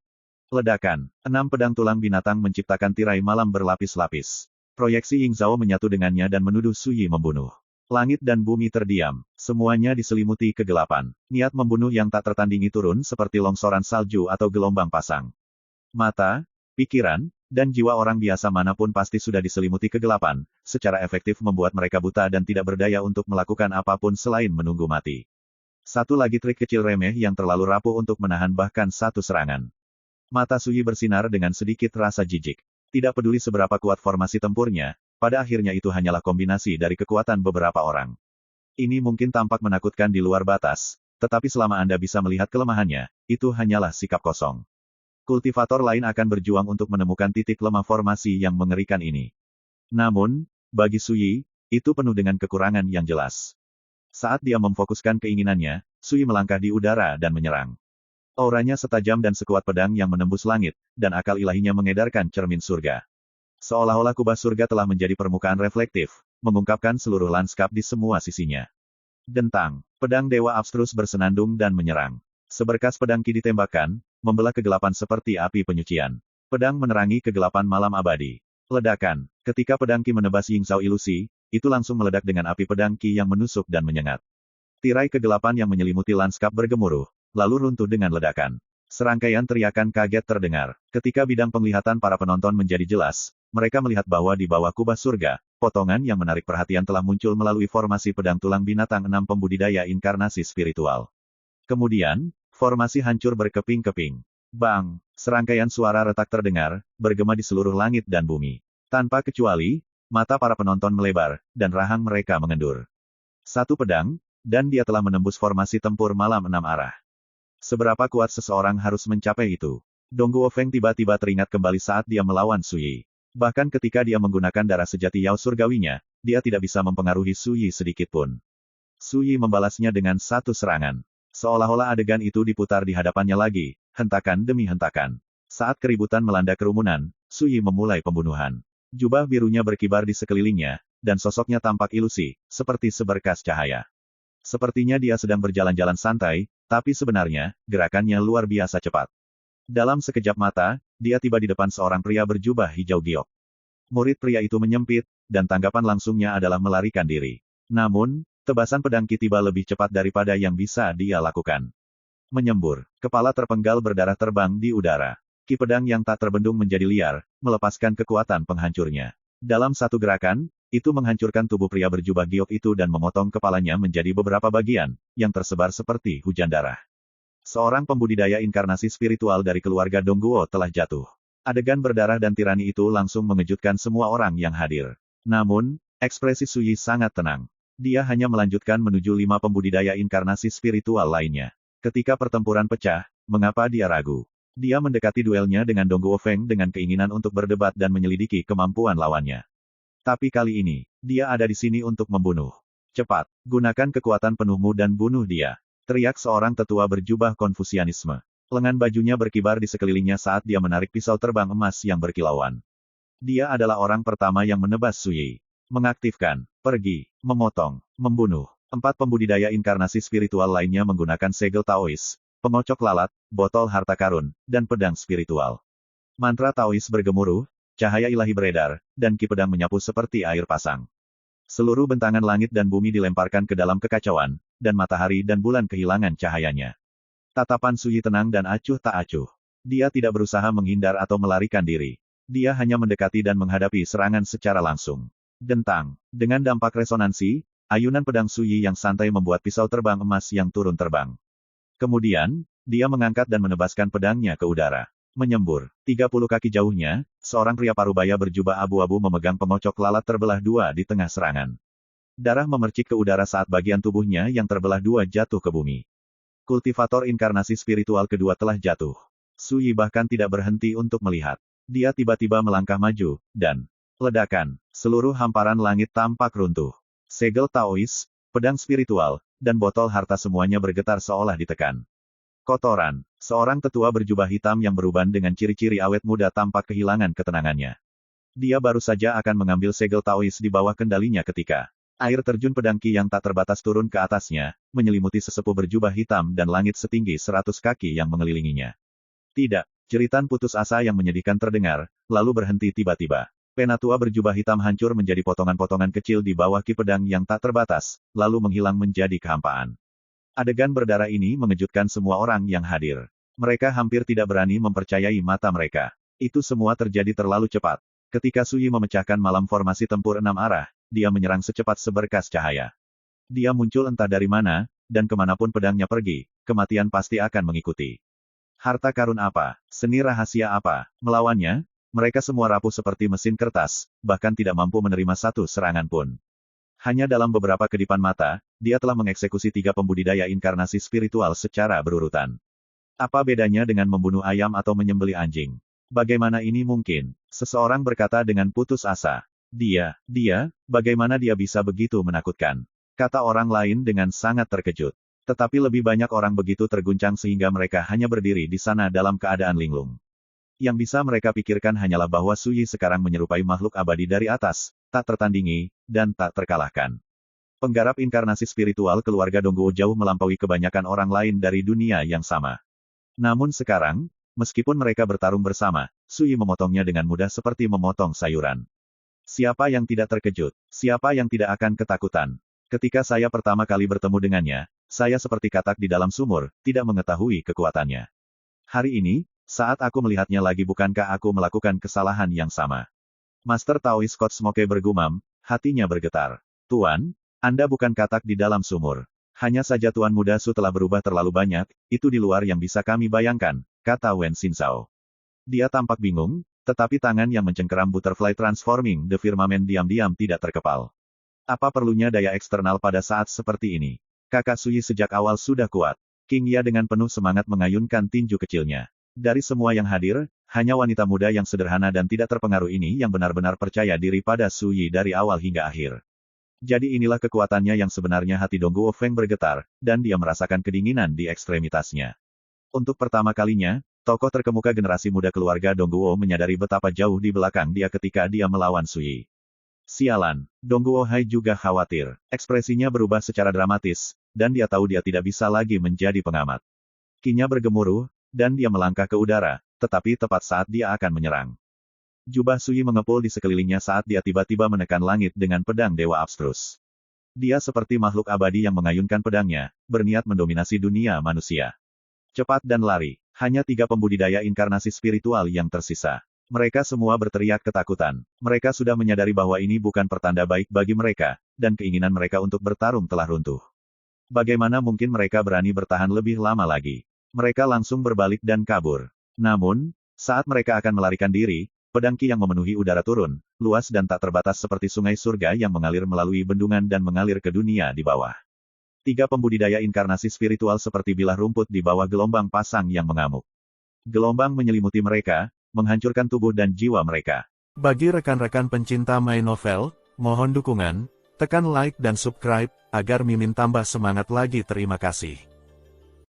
Ledakan. 6 pedang tulang binatang menciptakan tirai malam berlapis-lapis. Proyeksi Yingzhao menyatu dengannya dan menuduh Su Yi membunuh. Langit dan bumi terdiam. Semuanya diselimuti kegelapan. Niat membunuh yang tak tertandingi turun seperti longsoran salju atau gelombang pasang. Mata, pikiran, dan jiwa orang biasa manapun pasti sudah diselimuti kegelapan, secara efektif membuat mereka buta dan tidak berdaya untuk melakukan apapun selain menunggu mati. Satu lagi trik kecil remeh yang terlalu rapuh untuk menahan bahkan satu serangan. Mata Su Yi bersinar dengan sedikit rasa jijik. Tidak peduli seberapa kuat formasi tempurnya, pada akhirnya itu hanyalah kombinasi dari kekuatan beberapa orang. Ini mungkin tampak menakutkan di luar batas, tetapi selama Anda bisa melihat kelemahannya, itu hanyalah sikap kosong. Kultivator lain akan berjuang untuk menemukan titik lemah formasi yang mengerikan ini. Namun, bagi Su Yi, itu penuh dengan kekurangan yang jelas. Saat dia memfokuskan keinginannya, Su Yi melangkah di udara dan menyerang. Auranya setajam dan sekuat pedang yang menembus langit, dan akal ilahinya mengedarkan cermin surga. Seolah-olah kubah surga telah menjadi permukaan reflektif, mengungkapkan seluruh lanskap di semua sisinya. Dentang, pedang dewa abstrus bersenandung dan menyerang. Seberkas pedang ki ditembakkan, membelah kegelapan seperti api penyucian. Pedang menerangi kegelapan malam abadi. Ledakan. Ketika pedang ki menebas Yingzhao ilusi, itu langsung meledak dengan api pedang ki yang menusuk dan menyengat. Tirai kegelapan yang menyelimuti lanskap bergemuruh, lalu runtuh dengan ledakan. Serangkaian teriakan kaget terdengar. Ketika bidang penglihatan para penonton menjadi jelas, mereka melihat bahwa di bawah kubah surga, potongan yang menarik perhatian telah muncul melalui formasi pedang tulang binatang 6 pembudidaya inkarnasi spiritual. Kemudian, formasi hancur berkeping-keping. Bang! Serangkaian suara retak terdengar, bergema di seluruh langit dan bumi. Tanpa kecuali, mata para penonton melebar, dan rahang mereka mengendur. Satu pedang, dan dia telah menembus formasi tempur malam 6 arah. Seberapa kuat seseorang harus mencapai itu? Dong Guofeng tiba-tiba teringat kembali saat dia melawan Su Yi. Bahkan ketika dia menggunakan darah sejati Yao surgawinya, dia tidak bisa mempengaruhi Su Yi sedikitpun. Su Yi membalasnya dengan satu serangan. Seolah-olah adegan itu diputar di hadapannya lagi, hentakan demi hentakan. Saat keributan melanda kerumunan, Su Yi memulai pembunuhan. Jubah birunya berkibar di sekelilingnya, dan sosoknya tampak ilusi, seperti seberkas cahaya. Sepertinya dia sedang berjalan-jalan santai, tapi sebenarnya, gerakannya luar biasa cepat. Dalam sekejap mata, dia tiba di depan seorang pria berjubah hijau giok. Murid pria itu menyempit, dan tanggapan langsungnya adalah melarikan diri. Namun, tebasan pedang Qi tiba lebih cepat daripada yang bisa dia lakukan. Menyembur, kepala terpenggal berdarah terbang di udara. Qi pedang yang tak terbendung menjadi liar, melepaskan kekuatan penghancurnya. Dalam satu gerakan, itu menghancurkan tubuh pria berjubah giok itu dan memotong kepalanya menjadi beberapa bagian, yang tersebar seperti hujan darah. Seorang pembudidaya inkarnasi spiritual dari keluarga Dongguo telah jatuh. Adegan berdarah dan tirani itu langsung mengejutkan semua orang yang hadir. Namun, ekspresi Su Yi sangat tenang. Dia hanya melanjutkan menuju 5 pembudidaya inkarnasi spiritual lainnya. Ketika pertempuran pecah, mengapa dia ragu? Dia mendekati duelnya dengan Dong Guofeng dengan keinginan untuk berdebat dan menyelidiki kemampuan lawannya. Tapi kali ini, dia ada di sini untuk membunuh. Cepat, gunakan kekuatan penuhmu dan bunuh dia. Teriak seorang tetua berjubah Konfusianisme. Lengan bajunya berkibar di sekelilingnya saat dia menarik pisau terbang emas yang berkilauan. Dia adalah orang pertama yang menebas Su Yi. Mengaktifkan, pergi, memotong, membunuh. 4 pembudidaya inkarnasi spiritual lainnya menggunakan segel Taois, pengocok lalat, botol harta karun, dan pedang spiritual. Mantra Taois bergemuruh, cahaya ilahi beredar, dan Qi pedang menyapu seperti air pasang. Seluruh bentangan langit dan bumi dilemparkan ke dalam kekacauan, dan matahari dan bulan kehilangan cahayanya. Tatapan Su Yi tenang dan acuh tak acuh. Dia tidak berusaha menghindar atau melarikan diri. Dia hanya mendekati dan menghadapi serangan secara langsung. Dentang. Dengan dampak resonansi, ayunan pedang Su Yi yang santai membuat pisau terbang emas yang turun terbang. Kemudian, dia mengangkat dan menebaskan pedangnya ke udara. Menyembur. 30 kaki jauhnya, seorang pria parubaya berjubah abu-abu memegang pengocok lalat terbelah dua di tengah serangan. Darah memercik ke udara saat bagian tubuhnya yang terbelah dua jatuh ke bumi. Kultivator inkarnasi spiritual kedua telah jatuh. Su Yi bahkan tidak berhenti untuk melihat. Dia tiba-tiba melangkah maju, dan ledakan. Seluruh hamparan langit tampak runtuh. Segel Taois, pedang spiritual, dan botol harta semuanya bergetar seolah ditekan. Kotoran. Seorang tetua berjubah hitam yang beruban dengan ciri-ciri awet muda tampak kehilangan ketenangannya. Dia baru saja akan mengambil segel Taois di bawah kendalinya ketika air terjun pedang Qi yang tak terbatas turun ke atasnya, menyelimuti sesepuh berjubah hitam dan langit setinggi 100 kaki yang mengelilinginya. Tidak, jeritan putus asa yang menyedihkan terdengar, lalu berhenti tiba-tiba. Penatua berjubah hitam hancur menjadi potongan-potongan kecil di bawah Qi pedang yang tak terbatas, lalu menghilang menjadi kehampaan. Adegan berdarah ini mengejutkan semua orang yang hadir. Mereka hampir tidak berani mempercayai mata mereka. Itu semua terjadi terlalu cepat. Ketika Su Yi memecahkan malam formasi tempur 6 arah, dia menyerang secepat seberkas cahaya. Dia muncul entah dari mana, dan kemanapun pedangnya pergi, kematian pasti akan mengikuti. Harta karun apa, seni rahasia apa, melawannya, mereka semua rapuh seperti mesin kertas, bahkan tidak mampu menerima satu serangan pun. Hanya dalam beberapa kedipan mata, dia telah mengeksekusi 3 pembudidaya inkarnasi spiritual secara berurutan. Apa bedanya dengan membunuh ayam atau menyembelih anjing? Bagaimana ini mungkin? Seseorang berkata dengan putus asa. Dia, bagaimana dia bisa begitu menakutkan? Kata orang lain dengan sangat terkejut. Tetapi lebih banyak orang begitu terguncang sehingga mereka hanya berdiri di sana dalam keadaan linglung. Yang bisa mereka pikirkan hanyalah bahwa Su Yi sekarang menyerupai makhluk abadi dari atas, tak tertandingi, dan tak terkalahkan. Penggarap inkarnasi spiritual keluarga Dongguo jauh melampaui kebanyakan orang lain dari dunia yang sama. Namun sekarang, meskipun mereka bertarung bersama, Su Yi memotongnya dengan mudah seperti memotong sayuran. Siapa yang tidak terkejut? Siapa yang tidak akan ketakutan? Ketika saya pertama kali bertemu dengannya, saya seperti katak di dalam sumur, tidak mengetahui kekuatannya. Hari ini, saat aku melihatnya lagi bukankah aku melakukan kesalahan yang sama? Master Taoist Scott Smoke bergumam, hatinya bergetar. Tuan, Anda bukan katak di dalam sumur. Hanya saja Tuan Muda Su telah berubah terlalu banyak, itu di luar yang bisa kami bayangkan, kata Wen Xinzhao. Dia tampak bingung, tetapi tangan yang mencengkeram Butterfly Transforming the Firmament diam-diam tidak terkepal. Apa perlunya daya eksternal pada saat seperti ini? Kakak Sui sejak awal sudah kuat. King Ya dengan penuh semangat mengayunkan tinju kecilnya. Dari semua yang hadir, hanya wanita muda yang sederhana dan tidak terpengaruh ini yang benar-benar percaya diri pada Su Yi dari awal hingga akhir. Jadi inilah kekuatannya yang sebenarnya. Hati Dongguo Feng bergetar, dan dia merasakan kedinginan di ekstremitasnya. Untuk pertama kalinya, tokoh terkemuka generasi muda keluarga Dongguo menyadari betapa jauh di belakang dia ketika dia melawan Su Yi. Sialan, Dongguo Hai juga khawatir. Ekspresinya berubah secara dramatis, dan dia tahu dia tidak bisa lagi menjadi pengamat. Kinya bergemuruh, dan dia melangkah ke udara, tetapi tepat saat dia akan menyerang. Jubah Su Yi mengepul di sekelilingnya saat dia tiba-tiba menekan langit dengan pedang Dewa Abstrus. Dia seperti makhluk abadi yang mengayunkan pedangnya, berniat mendominasi dunia manusia. Cepat dan lari, hanya 3 pembudidaya inkarnasi spiritual yang tersisa. Mereka semua berteriak ketakutan. Mereka sudah menyadari bahwa ini bukan pertanda baik bagi mereka, dan keinginan mereka untuk bertarung telah runtuh. Bagaimana mungkin mereka berani bertahan lebih lama lagi? Mereka langsung berbalik dan kabur. Namun, saat mereka akan melarikan diri, pedang Qi yang memenuhi udara turun, luas dan tak terbatas seperti sungai surga yang mengalir melalui bendungan dan mengalir ke dunia di bawah. 3 pembudidaya inkarnasi spiritual seperti bilah rumput di bawah gelombang pasang yang mengamuk. Gelombang menyelimuti mereka, menghancurkan tubuh dan jiwa mereka. Bagi rekan-rekan pencinta My Novel, mohon dukungan, tekan like dan subscribe, agar Mimin tambah semangat lagi. Terima kasih.